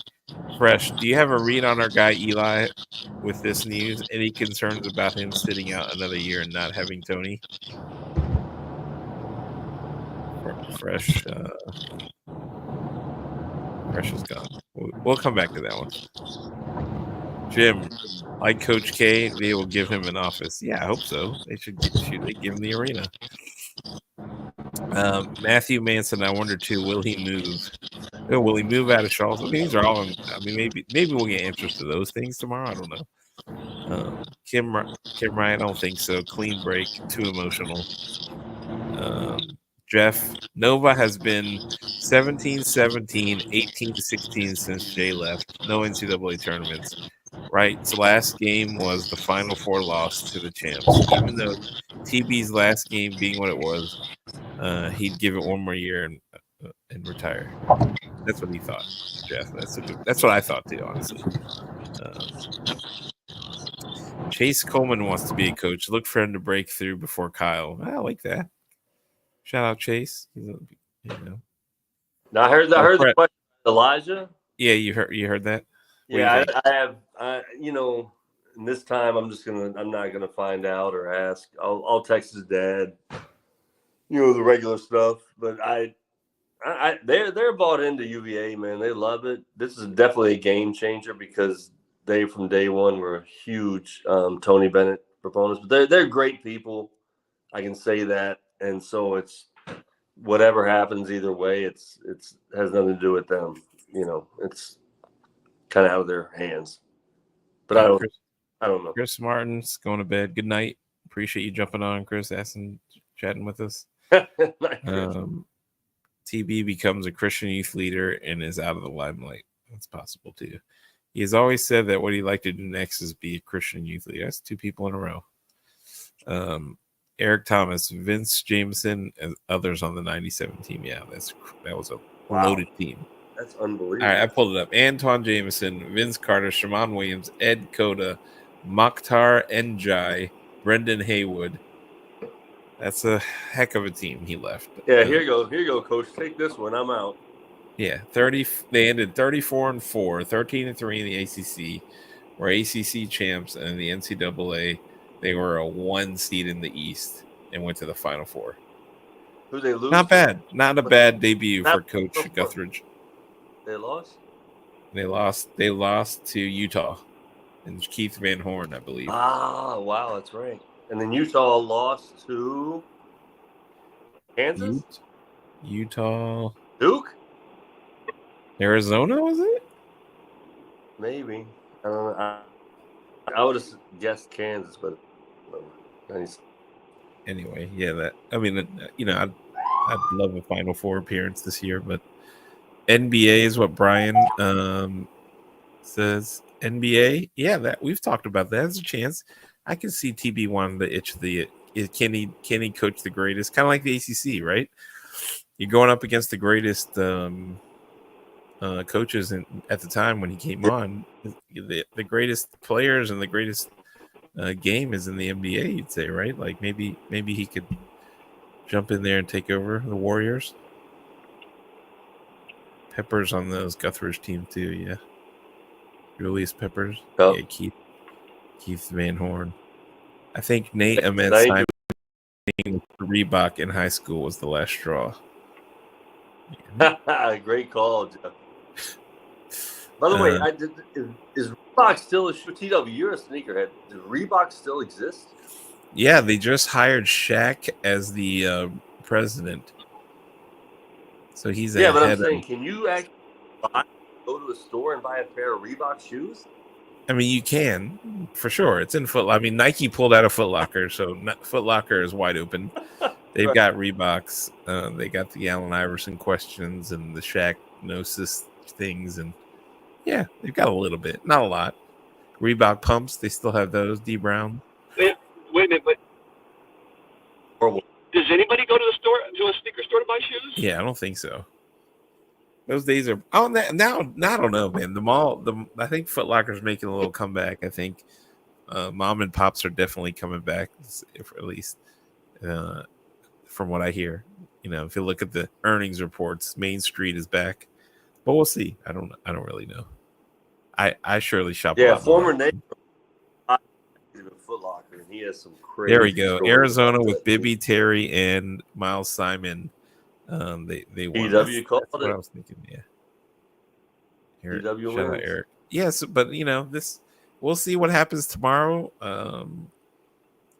Fresh, do you have a read on our guy Eli with this news? Any concerns about him sitting out another year and not having Tony? Fresh is gone. We'll come back to that one. Jim, like Coach K, they will give him an office. Yeah, I hope so. They give him the arena. Matthew Manson, I wonder too, will he move? Will he move out of Charlotte? These are all. Maybe we'll get answers to those things tomorrow. I don't know. Kim Ryan, I don't think so. Clean break, too emotional. Jeff Nova has been 17-17, 18-16 since Jay left. No NCAA tournaments. Right. So last game was the Final Four loss to the champs. Even though TB's last game being what it was, he'd give it one more year and retire. That's what he thought, Jeff. That's what I thought too, honestly. Chase Coleman wants to be a coach. Look for him to break through before Kyle. I like that. Shout out Chase. Now I heard the question, Elijah. Yeah, you heard that. Yeah, I have. And this time I'm not gonna find out or ask. I'll text his dad. The regular stuff, but they're bought into UVA, man. They love it. This is definitely a game changer because they from day one were huge Tony Bennett proponents. But they're great people. I can say that, and so it's whatever happens either way. It's has nothing to do with them. It's kind of out of their hands. But I don't know. Chris Martin's going to bed. Good night. Appreciate you jumping on, Chris, chatting with us. TB becomes a Christian youth leader and is out of the limelight. That's possible too. He has always said that what he'd like to do next is be a Christian youth leader. That's 2 people in a row. Eric Thomas, Vince Jameson, and others on the 97 team. Yeah, that was a loaded team. That's All unbelievable. right, I pulled it up. Antoine Jameson, Vince Carter, Shamon Williams, Ed Cota, Mokhtar Njai, Brendan Haywood. That's a heck of a team he left. Yeah, here you go. Here you go, coach. Take this one. I'm out. Yeah, 30. They ended 34-4, 13-3 in the ACC. Were ACC champs, and in the NCAA, they were a 1 seed in the East and went to the Final Four. Who they lose? Not bad. Not a bad debut for Coach Guthridge. They lost. They lost to Utah and Keith Van Horn, I believe. Ah, wow, that's right. And then Utah lost to Kansas, Utah, Duke, Arizona, was it? maybe. I don't know. I would have guessed Kansas, but anyway, yeah. That I mean, I'd love a Final Four appearance this year, but NBA is what Brian says. NBA, yeah, that we've talked about that. There's a chance. I can see TB wanting to itch the. Can he coach the greatest? Kind of like the ACC, right? You're going up against the greatest coaches at the time when he came on. The greatest players and the greatest game is in the NBA. You'd say, right? Like maybe he could jump in there and take over the Warriors. Peppers on those Guthridge team too, yeah. Julius Peppers, oh. Yeah, Keith Van Horn. I think Nate Ahmed signing Reebok in high school was the last straw. Great call, Jeff. By the way, is Reebok still a shoe? TW, you're a sneakerhead. Does Reebok still exist? Yeah, they just hired Shaq as the president. So he's but I'm saying, can you actually go to a store and buy a pair of Reebok shoes? I mean, you can for sure. It's in Foot. I mean, Nike pulled out of Foot Locker, so Foot Locker is wide open. They've got Reeboks. They got the Allen Iverson questions and the Shaq Gnosis things, and yeah, they've got a little bit, not a lot. Reebok pumps, they still have those. D Brown. Wait a minute, but does anybody go to a sneaker store to buy shoes? Yeah, I don't think so. Those days are now. I don't know, man. The mall. I think Foot Locker's making a little comeback. I think mom and pops are definitely coming back, at least from what I hear. If you look at the earnings reports, Main Street is back, but we'll see. I don't really know. I surely shop. Yeah, former neighbor Foot Locker, and he has some crazy. There we go. Arizona with Bibby, Terry, and Miles Simon. They won. EW called that's it. What I was thinking. Yeah. EW shout wins. out Eric. Yes, but this. We'll see what happens tomorrow. I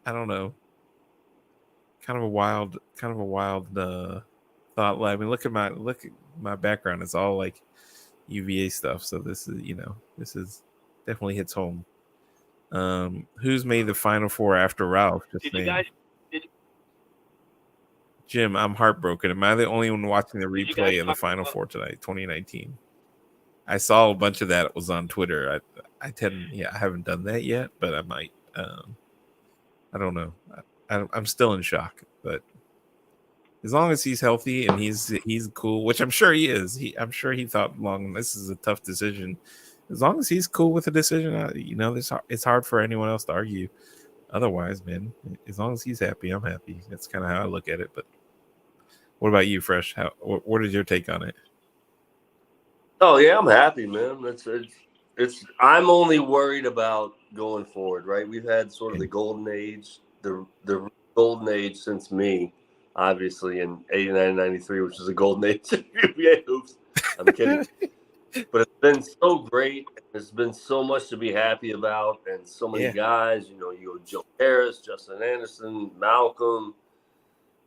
don't know. Kind of a wild thought. I mean, look at my background. It's all like UVA stuff. So this is definitely hits home. Who's made the Final Four after Ralph? Jim, I'm heartbroken. Am I the only one watching the replay of the Final Four tonight, 2019? I saw a bunch of that. It was on Twitter. I haven't done that yet, but I might. I don't know. I'm still in shock, but as long as he's healthy and he's cool, which I'm sure he is. I'm sure he thought long. This is a tough decision. As long as he's cool with the decision, it's hard for anyone else to argue. Otherwise, man, as long as he's happy, I'm happy. That's kind of how I look at it. But what about you, Fresh? What is your take on it? Oh yeah, I'm happy, man. It's. I'm only worried about going forward, right? We've had sort of the golden age, the golden age since me, obviously in '89, '93, which is a golden age. Oops, I'm kidding. But it's been so great. There's been so much to be happy about, and so many guys. You go Joe Harris, Justin Anderson, Malcolm,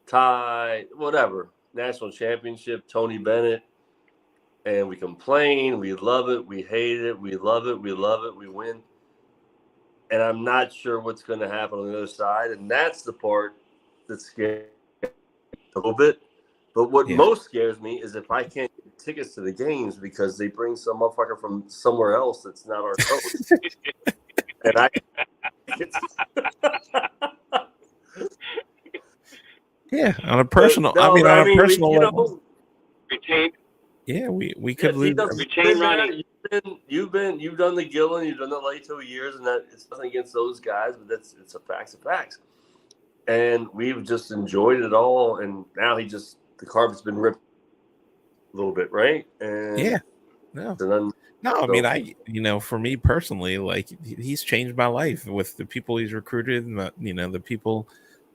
Ty, whatever. National championship, Tony Bennett. And we complain, we love it, we hate it, we love it, we love it, we win. And I'm not sure what's going to happen on the other side. And that's the part that scares me a little bit. But what most scares me is if I can't get tickets to the games because they bring some motherfucker from somewhere else that's not our coach. And I on a personal, on a personal level. Retain Yeah, we could lose. Retain Ronnie. You've done the Gillen, you've done the late 2 years, and that it's nothing against those guys, but it's a facts of facts. And we've just enjoyed it all, and now the carpet's been ripped a little bit, right? And yeah, no, I mean, for me personally, like he's changed my life with the people he's recruited, and the people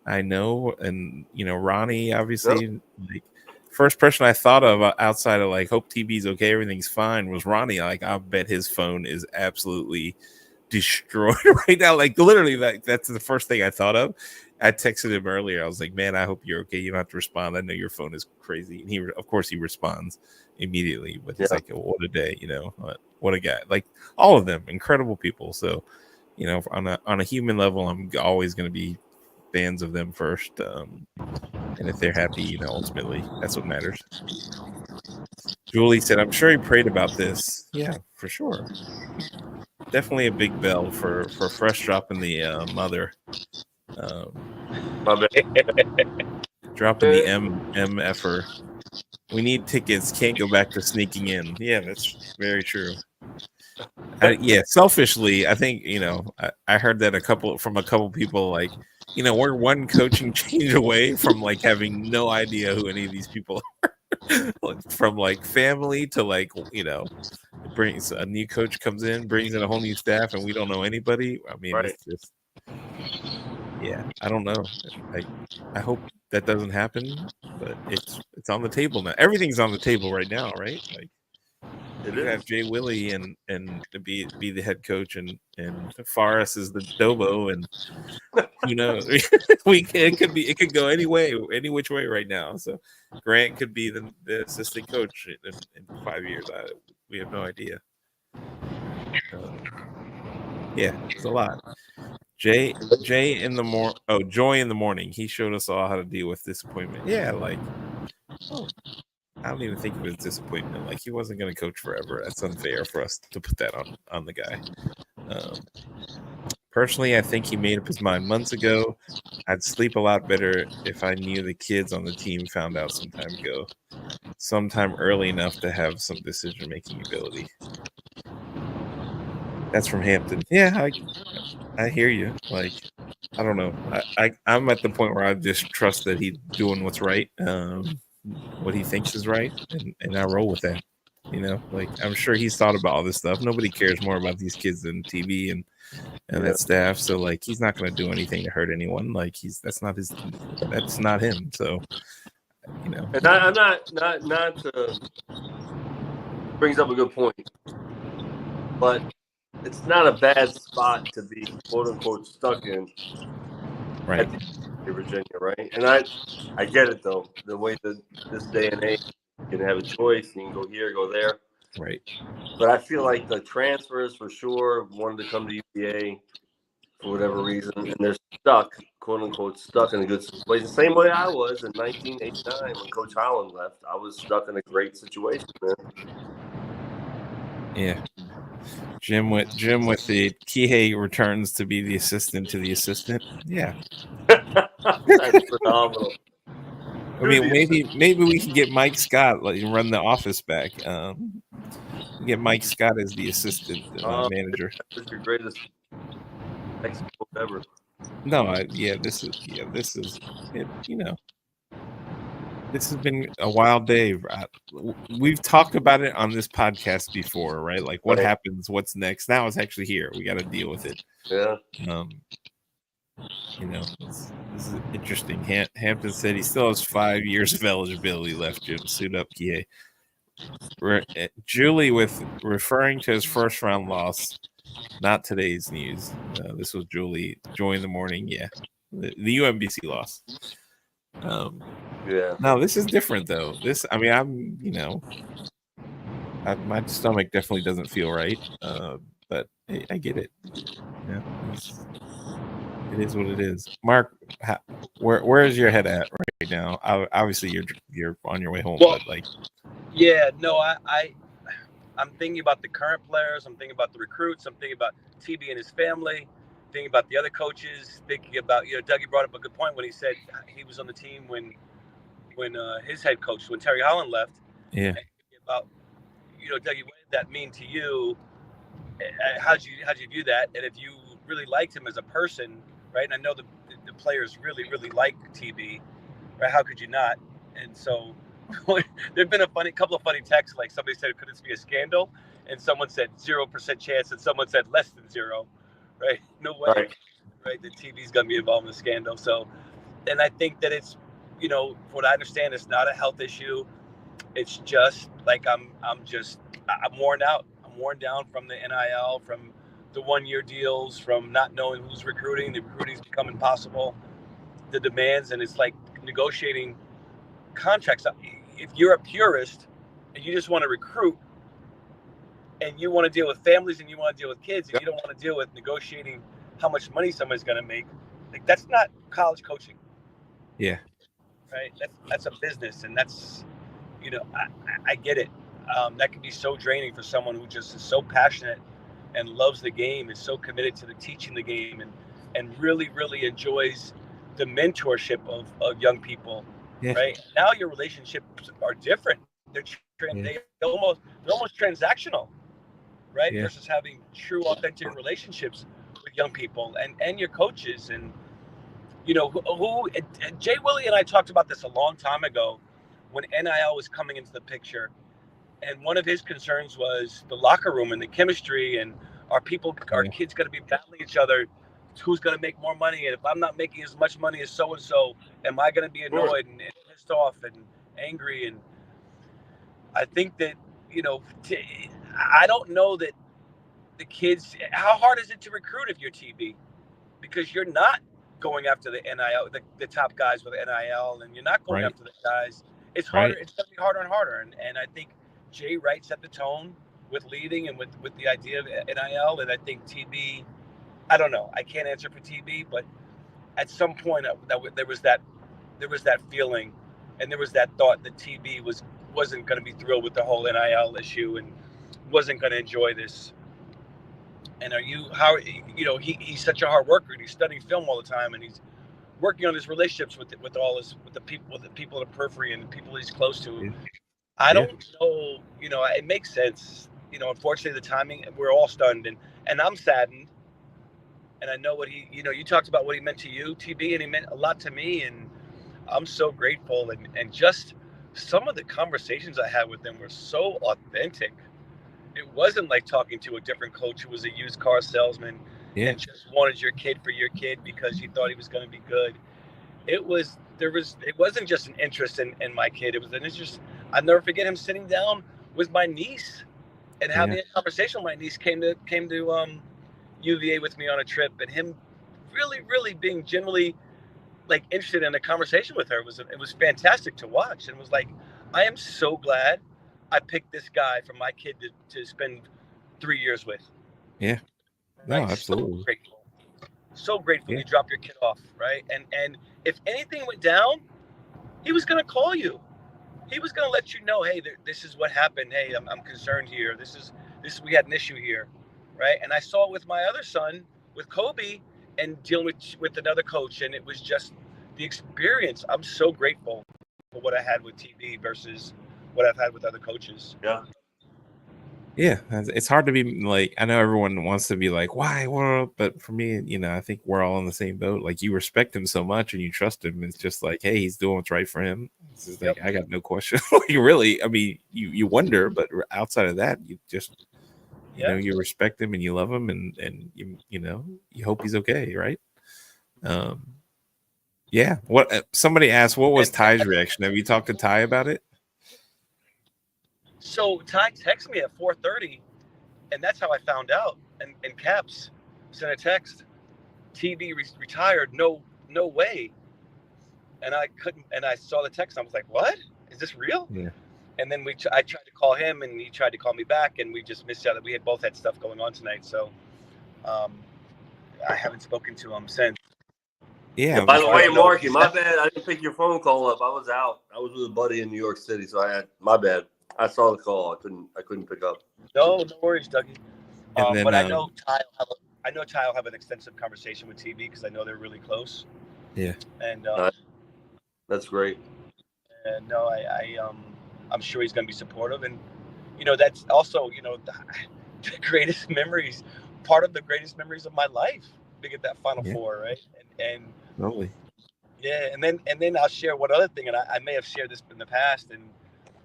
I know, and Ronnie, obviously, like first person I thought of outside of like hope TV's okay, everything's fine was Ronnie. Like I bet his phone is absolutely destroyed right now. Like literally, that's the first thing I thought of. I texted him earlier. I was like, "Man, I hope you're okay. You don't have to respond. I know your phone is crazy." And of course, he responds immediately. But he's like, oh, "What a day, what a guy!" Like all of them, incredible people. So, on a human level, I'm always going to be fans of them first. And if they're happy, ultimately, that's what matters. Julie said, "I'm sure he prayed about this." Yeah, for sure. Definitely a big bell for fresh dropping the mother. Dropping the MFer. We need tickets. Can't go back to sneaking in. Yeah, that's very true. Selfishly, I think I heard that from a couple people. Like, we're one coaching change away from like having no idea who any of these people are. From like family to like it brings a new coach comes in, brings in a whole new staff, and we don't know anybody. I mean, It's just. Yeah, I don't know. I hope that doesn't happen, but it's on the table now. Everything's on the table right now, right? Like you could have Jay Willie and be the head coach, and Forrest is the Dobo, and who knows? It could go any which way right now. So Grant could be the assistant coach in 5 years. We have no idea. Yeah, it's a lot. Joy in the morning. He showed us all how to deal with disappointment. Yeah, like I don't even think of it as disappointment. Like he wasn't going to coach forever. That's unfair for us to put that on the guy. Personally, I think he made up his mind months ago. I'd sleep a lot better if I knew the kids on the team found out sometime early enough to have some decision-making ability. That's from Hampton. Yeah, I hear you. Like, I don't know. I'm at the point where I just trust that he's doing what's right, what he thinks is right, and I roll with that. Like I'm sure he's thought about all this stuff. Nobody cares more about these kids than TV and that staff. So like he's not going to do anything to hurt anyone. Like that's not him. So And I'm not brings up a good point, but it's not a bad spot to be quote unquote stuck in, right? In Virginia, right? And I get it though. The way that this day and age, you can have a choice. You can go here, go there, right? But I feel like the transfers for sure wanted to come to UVA for whatever reason, and they're stuck, quote unquote, stuck in a good situation. The same way I was in 1989 when Coach Holland left. I was stuck in a great situation, man. Yeah. Jim with the Kihei returns to be the assistant to the assistant. Yeah. That's phenomenal. I mean, maybe we can get Mike Scott run the office back. Get Mike Scott as the assistant manager. That's your greatest expo ever. No, this is it. This has been a wild day. We've talked about it on this podcast before, right? Like what happens, what's next. Now it's actually here. We got to deal with it. Yeah. This is interesting. Hampton said he still has 5 years of eligibility left. Jim, suit up, Kie. Julie with referring to his first round loss. Not today's news. This was Julie join the morning. Yeah, the UMBC loss. Yeah. No, this is different though. My stomach definitely doesn't feel right. But I get it. Yeah, it is what it is. Mark, where is your head at right now? Obviously, you're on your way home, but like. Yeah, no, I'm thinking about the current players. I'm thinking about the recruits. I'm thinking about TB and his family. Thinking about the other coaches. Thinking about Dougie brought up a good point when he said he was on the team when his head coach, when Terry Holland left. Yeah. about, Dougie, what did that mean to you? How'd you view that? And if you really liked him as a person, right? And I know the players really, really like TB, right? How could you not? And so there've been a couple of funny texts. Like somebody said, could this be a scandal? And someone said 0% chance, and someone said less than 0, right? No way, right? The TB's gonna be involved in a scandal. So, and I think that it's, from what I understand, it's not a health issue. It's just like I'm worn out. I'm worn down from the NIL, from the 1-year deals, from not knowing who's recruiting. The recruiting's become impossible. The demands, and it's like negotiating contracts. If you're a purist and you just want to recruit, and you want to deal with families and you want to deal with kids, and you don't want to deal with negotiating how much money somebody's going to make, like that's not college coaching. Yeah. Right. That's a business, and that's, I get it. That can be so draining for someone who just is so passionate and loves the game, is so committed to teaching the game, and really, really enjoys the mentorship of young people. Yeah. Right now, your relationships are different. They're almost transactional, right? Yeah. Versus having true, authentic relationships with young people and your coaches. And who Jay Willie and I talked about this a long time ago when NIL was coming into the picture. And one of his concerns was the locker room and the chemistry, and our kids going to be battling each other. Who's going to make more money? And if I'm not making as much money as so-and-so, am I going to be annoyed and pissed off and angry? And I think that, I don't know that the kids, how hard is it to recruit if you're TB? Because you're not going after the NIL, the top guys with NIL, and you're not going after the guys. It's harder. It's going to be harder and harder. And I think Jay Wright set the tone with leading and with the idea of NIL. And I think TB, I don't know. I can't answer for TB, but at some point there was that feeling, and there was that thought that TB wasn't going to be thrilled with the whole NIL issue and wasn't going to enjoy this. And he's such a hard worker, and he's studying film all the time, and he's working on his relationships with the people in the periphery and the people he's close to. Yeah. I don't know, it makes sense. Unfortunately the timing, we're all stunned, and I'm saddened. And I know what you talked about what he meant to you, TB, and he meant a lot to me, and I'm so grateful. And just some of the conversations I had with him were so authentic. It wasn't like talking to a different coach who was a used car salesman and just wanted your kid for your kid because you thought he was going to be good. It wasn't just an interest in my kid. It was an interest. I'll never forget him sitting down with my niece and having a conversation. My niece came to UVA with me on a trip, and him really, really being genuinely like interested in a conversation with her. It was fantastic to watch, and was like, I am so glad I picked this guy for my kid to spend 3 years with. Yeah. No, absolutely. So grateful you drop your kid off, right? And if anything went down, he was going to call you. He was going to let you know, hey, this is what happened. Hey, I'm concerned here. We had an issue here, right? And I saw it with my other son, with Kobe, and dealing with another coach, and it was just the experience. I'm so grateful for what I had with TB versus what I've had with other coaches. Yeah, it's hard to be like, I know everyone wants to be like, why? But for me, I think we're all in the same boat. Like, you respect him so much and you trust him. It's just like, hey, he's doing what's right for him. It's just like, I got no question. You really, I mean, you wonder, but outside of that, you just, you respect him and you love him, and you hope he's okay, right? Yeah. What somebody asked, what was Ty's reaction? Have you talked to Ty about it? So Ty texted me at 4:30, and that's how I found out. And Caps sent a text, TB retired, no way. And I couldn't, and I saw the text, and I was like, what? Is this real? Yeah. And then I tried to call him, and he tried to call me back, and we just missed out. We had both had stuff going on tonight, so I haven't spoken to him since. Yeah. By the way, Marky, my bad. I didn't pick your phone call up. I was out. I was with a buddy in New York City, so my bad. I saw the call. I couldn't pick up. No worries, Dougie. But I know Ty will have an extensive conversation with TB because I know they're really close. Yeah. And that's great. And no, I'm sure he's going to be supportive. And that's also, the greatest memories, part of the greatest memories of my life, to get that Final Four, right? And Totally. yeah, and then I'll share one other thing, and I may have shared this in the past, and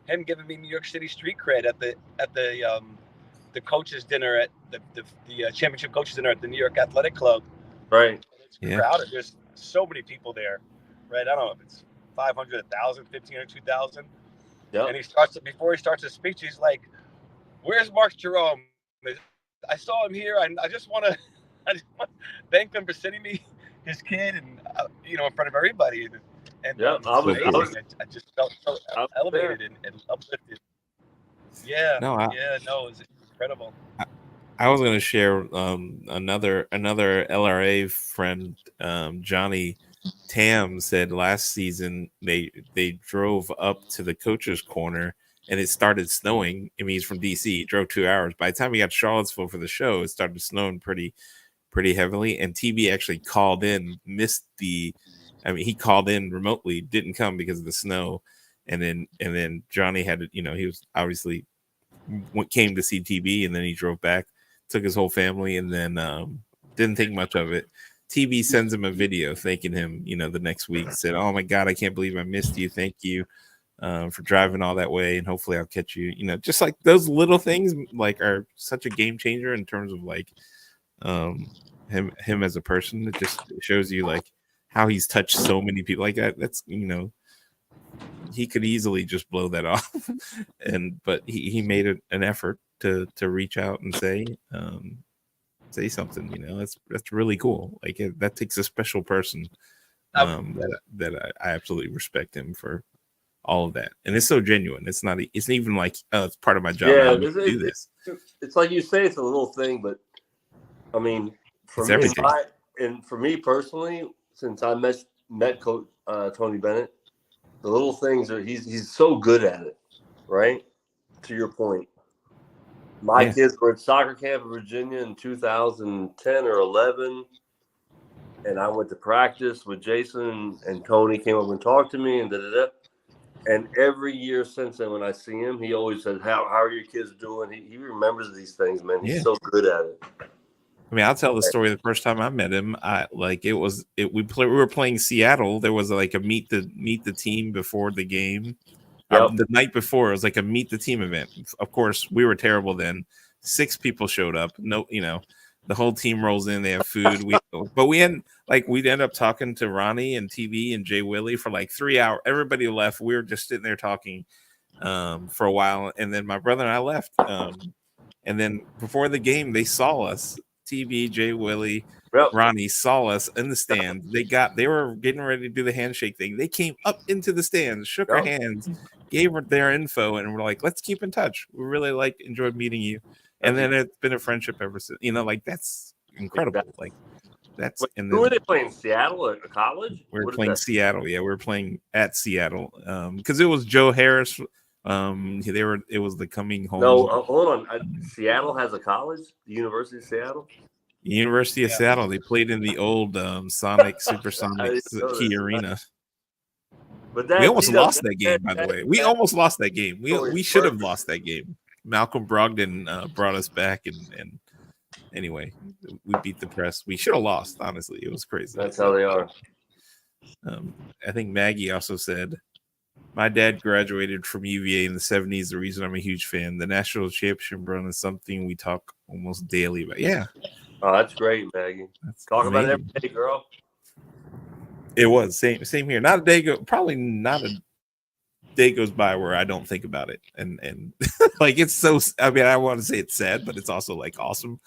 him giving me New York City street cred at the coaches dinner at the championship coaches dinner at the New York Athletic Club. Right. It's crowded. There's so many people there, right? I don't know if it's 500, 1,000, 1,500, 2,000. Yeah. And before he starts his speech, he's like, "Where's Mark Jerome? I saw him here. I just want to thank him for sending me his kid, and in front of everybody." And yeah, I just felt so elevated and uplifted. Yeah, it was incredible. I was going to share another LRA friend, Johnny Tam, said last season they drove up to the coach's corner and it started snowing. I mean, he's from DC. He drove 2 hours. By the time he got to Charlottesville for the show, it started snowing pretty heavily. And TB actually called in, he called in remotely, didn't come because of the snow. And then Johnny had to, he was obviously came to see TB, and then he drove back, took his whole family, and then didn't think much of it. TB sends him a video thanking him, the next week, said, "Oh my God, I can't believe I missed you. Thank you for driving all that way, and hopefully I'll catch you." Just like those little things like are such a game changer in terms of like him as a person. It just shows you like how he's touched so many people. Like that's he could easily just blow that off, but he made an effort to reach out and say something. That's really cool. Like that takes a special person. That I absolutely respect him for all of that, and it's so genuine. It's not even like, oh, it's part of my job. Yeah, to do this. It's like you say, it's a little thing, but I mean, for me personally, since I met Coach Tony Bennett, the little things are he's so good at it, right? To your point, my kids were at soccer camp in Virginia in 2010 or 11, and I went to practice with Jason, and Tony came up and talked to me, and And every year since then, when I see him, he always says, "How are your kids doing?" He remembers these things, man. He's so good at it. I mean, I'll tell the story. The first time I met him, we were playing Seattle. There was like a meet the team before the game. The night before, it was like a meet the team event. Of course, we were terrible then. 6 people showed up. No, the whole team rolls in. They have food. We'd end up talking to Ronnie and TV and Jay Willie for like 3 hours. Everybody left. We were just sitting there talking for a while, and then my brother and I left. And then before the game, they saw us. TV, Jay Willie, Ronnie saw us in the stands. They were getting ready to do the handshake thing. They came up into the stands, shook our hands, gave their info, and we're like, "Let's keep in touch. We really enjoyed meeting you." And then it's been a friendship ever since. That's incredible. Like that's. And then, who were they playing? Seattle at college? We're playing Seattle. Yeah, we're playing at Seattle because it was Joe Harris. It was the coming home. No, hold on. Seattle has a college, the University of Seattle. University of Seattle. They played in the old Supersonic Key Arena. But we almost lost that game. By the way, we almost lost that game. We should have lost that game. Malcolm Brogdon brought us back, and anyway, we beat the press. We should have lost. Honestly, it was crazy. That's how they are. I think Maggie also said, "My dad graduated from UVA in the 70s. The reason I'm a huge fan. The national championship run is something we talk almost daily about." Yeah. Oh, that's great, Maggie. Talk about it every day, girl. It was same here. Not a day goes by where I don't think about it. And like, it's so, I mean, I want to say it's sad, but it's also like awesome.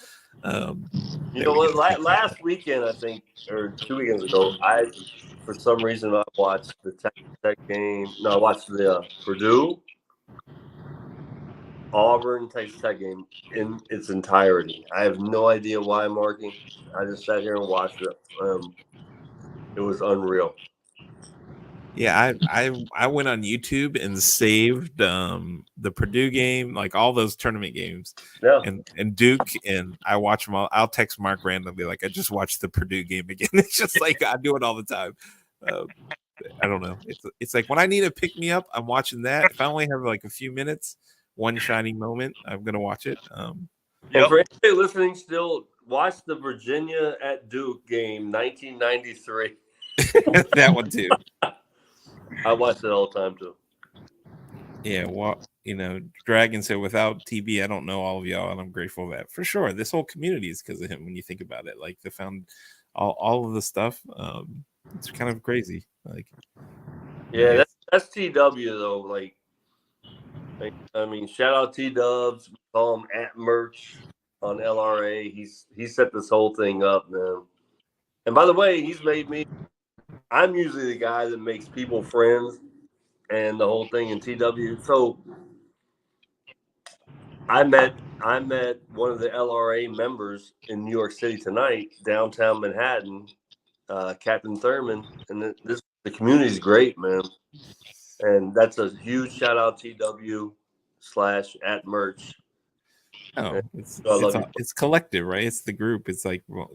You know what? Last weekend, I think, or 2 weekends ago, for some reason, I watched the Tech game. No, I watched the Purdue, Auburn, Texas Tech game in its entirety. I have no idea why, Marky. I just sat here and watched it. It was unreal. Yeah, I went on YouTube and saved the Purdue game, like all those tournament games, and Duke, and I watch them all. I'll text Mark randomly, like, I just watched the Purdue game again. It's just like I do it all the time. I don't know. It's like when I need to pick me up, I'm watching that. If I only have like a few minutes, one shining moment. I'm gonna watch it. And for anybody listening, still watch the Virginia at Duke game, 1993. That one too. I watch it all the time too. Yeah, well, Dragon said without TB, I don't know all of y'all, and I'm grateful for that for sure. This whole community is because of him. When you think about it, like they found all of the stuff. It's kind of crazy. Like, yeah, that's TW though. Like, I mean, shout out T Dubs. We call him at Merch on LRA. He set this whole thing up, man. And by the way, he's made me. I'm usually the guy that makes people friends and the whole thing in TW. So I met one of the LRA members in New York City tonight, downtown Manhattan, Captain Thurman, and the community's great, man. And that's a huge shout out TW/at Merch. Oh, it's collective, right? It's the group. It's like, well,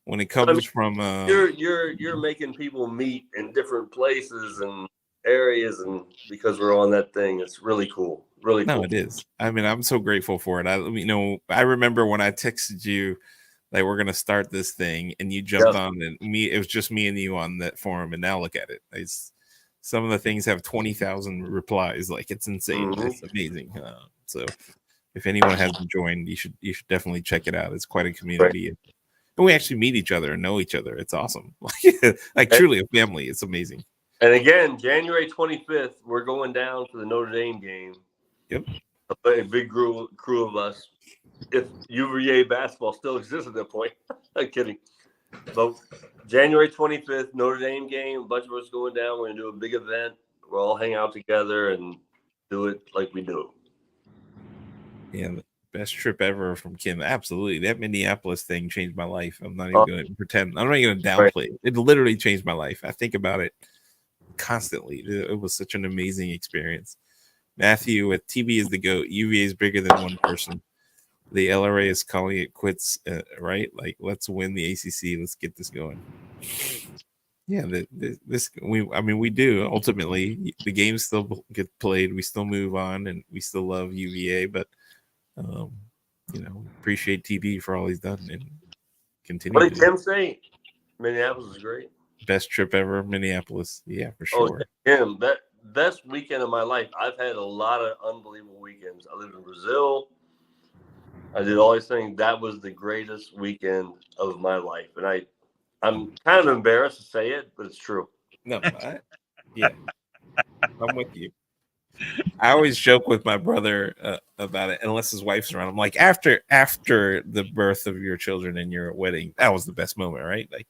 when it comes from you're making people meet in different places and areas, and because we're on that thing, it's really cool. Really cool. No, it is. I mean, I'm so grateful for it. I remember when I texted you, like, we're gonna start this thing, and you jumped on, and it was just me and you on that forum, and now look at it. Some of the things have 20,000 replies. Like, it's insane. Mm-hmm. It's amazing. So if anyone hasn't joined, you should definitely check it out. It's quite a community. Right. And we actually meet each other and know each other. It's awesome. Like truly a family. It's amazing. And again, January 25th, we're going down for the Notre Dame game. Yep. A big crew of us. If UVA basketball still exists at that point. I'm kidding. But January 25th, Notre Dame game. A bunch of us going down. We're going to do a big event. We'll all hang out together and do it like we do. Yeah, the best trip ever from Kim. Absolutely. That Minneapolis thing changed my life. I'm not even going to pretend. I'm not even going to downplay it. It literally changed my life. I think about it constantly. It was such an amazing experience. Matthew with TB is the GOAT. UVA is bigger than one person. The LRA is calling it quits, right? Like, let's win the ACC. Let's get this going. Yeah, we do. Ultimately, the games still get played. We still move on, and we still love UVA, but appreciate TB for all he's done and continue. What did Tim say? Minneapolis is great. Best trip ever, Minneapolis. Yeah, for sure. Tim, that best weekend of my life. I've had a lot of unbelievable weekends. I lived in Brazil. I did all these things. That was the greatest weekend of my life, and I'm kind of embarrassed to say it, but it's true. No, I'm with you. I always joke with my brother about it, unless his wife's around. I'm like, after the birth of your children and your wedding, that was the best moment, right? Like,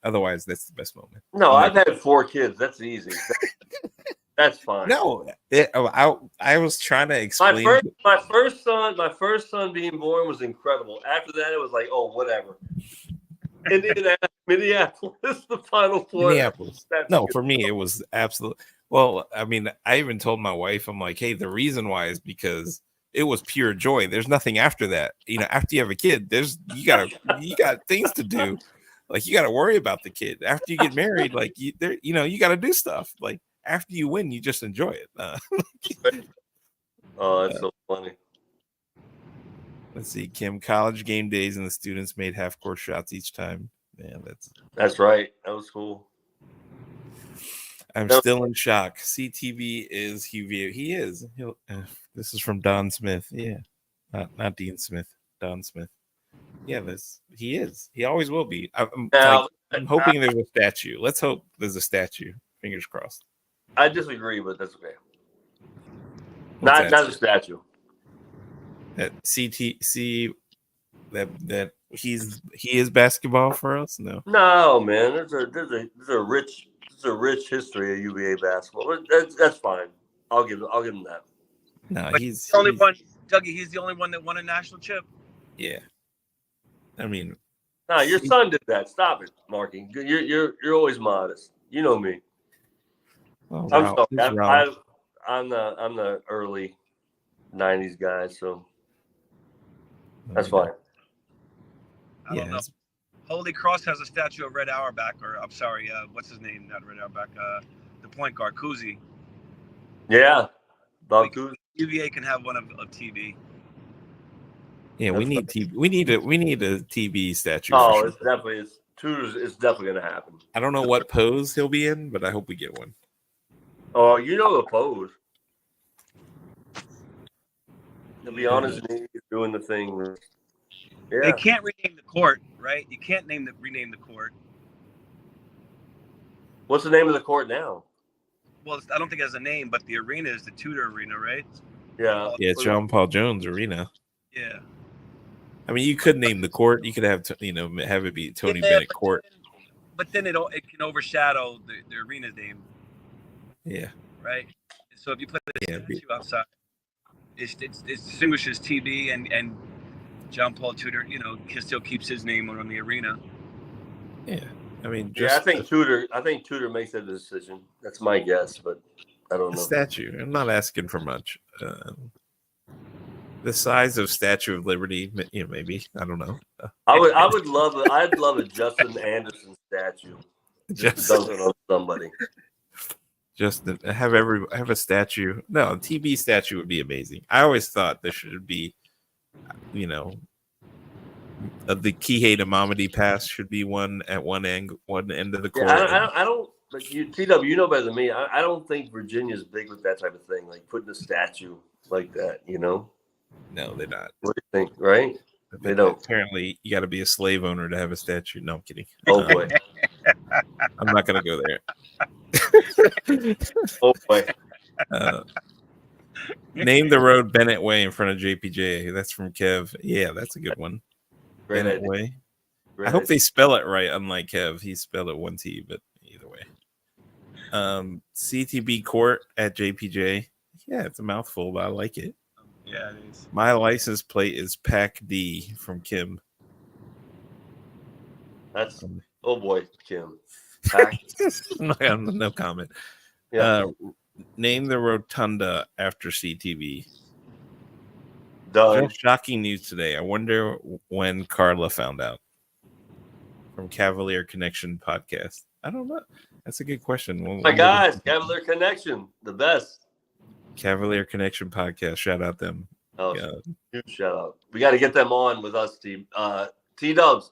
otherwise, that's the best moment. No, I've had 4 kids. That's easy. That's fine. No, I was trying to explain. My first son being born was incredible. After that, it was like, oh, whatever. Minneapolis, the Final Four. Minneapolis. No, for me, it was absolute. Well, I mean, I even told my wife, I'm like, hey, the reason why is because it was pure joy. There's nothing after that. After you have a kid, you got things to do. Like, you got to worry about the kid. After you get married, like you got to do stuff. Like, after you win, you just enjoy it. Oh, that's so funny. Let's see, Kim. College game days and the students made half-court shots each time. Man, that's right. That was cool. I'm still in shock. CTV is UVA. He is. This is from Don Smith. Yeah, not Dean Smith. Don Smith. Yeah, he is. He always will be. I'm hoping there's a statue. Let's hope there's a statue. Fingers crossed. I disagree, but that's okay. Not a statue. That that he is basketball for us. No, man. There's a rich history of UVA basketball. That's fine. I'll give him that. No, but he's the only one. Dougie, he's the only one that won a national chip. Yeah, I mean, no, your son did that. Stop it, Marky. You're always modest. You know me. Oh, I'm sorry. I'm the early '90s guy, so that's fine. I don't know. Holy Cross has a statue of Red Auerbach, or I'm sorry, what's his name? Not Red Auerbach. The point guard, Kuzi. Yeah, Bob Kuzi. UVA can have one of TV. Yeah, we need TV. We need a TV statue. Oh, for it's definitely Tudor's. It's definitely going to happen. I don't know what pose he'll be in, but I hope we get one. Oh, you know the pose. To be honest, he's doing the thing. Yeah. They can't rename the court, right? You can't rename the court. What's the name of the court now? Well, I don't think it has a name, but the arena is the Tudor Arena, right? Yeah. Yeah, it's John Paul Jones Arena. Yeah. I mean, you could name the court. You could have have it be Tony Bennett Court. But then it can overshadow the arena's name. Yeah. Right. So if you put a statue outside, it distinguishes TB and John Paul Tudor. Still keeps his name on the arena. Yeah. I mean, I think Tudor makes that decision. That's my guess, but I don't know. Statue. I'm not asking for much. The size of Statue of Liberty, maybe. I don't know. I'd love a Justin Anderson statue. Just something on somebody. Just have a statue. No, a TV statue would be amazing. I always thought there should be, the Kihei to Mamadi pass should be one at one end of the court. Yeah, I don't. But TW, you know better than me. I don't think Virginia's big with that type of thing, like putting a statue like that. No, they're not. What do you think? Right? They don't. Apparently, you got to be a slave owner to have a statue. No, I'm kidding. Oh boy. I'm not going to go there. Oh boy. Name the road Bennett Way in front of JPJ. That's from Kev. Yeah, that's a good one. Great Bennett idea. Way. Great I hope idea. they spell it right, unlike Kev. He spelled it one T, but either way. CTB Court at JPJ. Yeah, it's a mouthful, but I like it. Yeah, it is. My license plate is Pack D from Kim. That's oh boy, Kim. No comment. Yeah. Name the rotunda after CTV. Done. Shocking news today. I wonder when Carla found out. From Cavalier Connection podcast. I don't know. That's a good question. My guys, Cavalier Connection, the best. Cavalier Connection podcast. Shout out them. Oh, huge shout out. We got to get them on with us, T Dubs.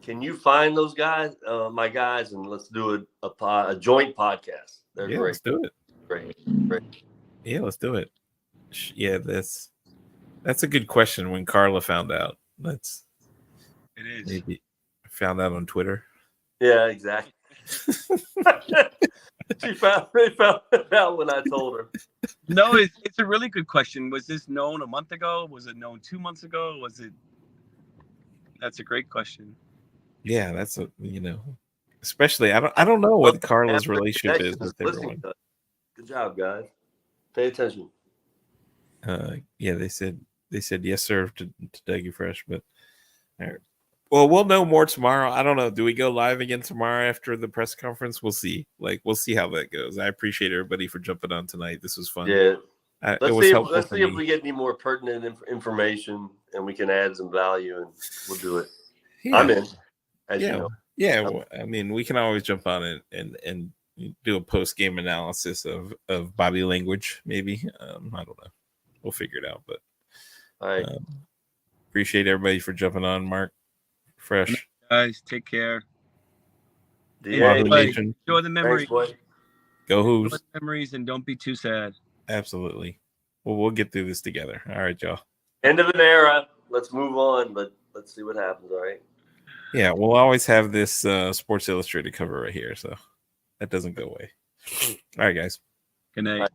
Can you find those guys, my guys, and let's do a joint podcast? They're great. Let's do it. Great. Yeah, let's do it. Yeah, that's a good question. When Carla found out, it is. Maybe found out on Twitter. Yeah, exactly. They found it out when I told her. No, it's a really good question. Was this known a month ago? Was it known 2 months ago? That's a great question. Yeah, that's especially I don't know what Carla's relationship is with everyone. Good job, guys. Pay attention. Yeah, they said yes, sir, to Dougie Fresh, but all right. Well, we'll know more tomorrow. I don't know. Do we go live again tomorrow after the press conference? We'll see. We'll see how that goes. I appreciate everybody for jumping on tonight. This was fun. Yeah. Let's see if we get any more pertinent information and we can add some value, and we'll do it. Yeah. I'm in. You know. Yeah. Well, I mean, we can always jump on it and do a post-game analysis of body language, maybe. I don't know. We'll figure it out. But all right. Appreciate everybody for jumping on, Mark. Fresh. Guys, take care. Enjoy the memories. Go Hoos. Enjoy the memories and don't be too sad. Absolutely. Well, we'll get through this together. All right, y'all. End of an era. Let's move on, but let's see what happens. All right. Yeah, we'll always have this Sports Illustrated cover right here, so that doesn't go away. All right, guys. Good night.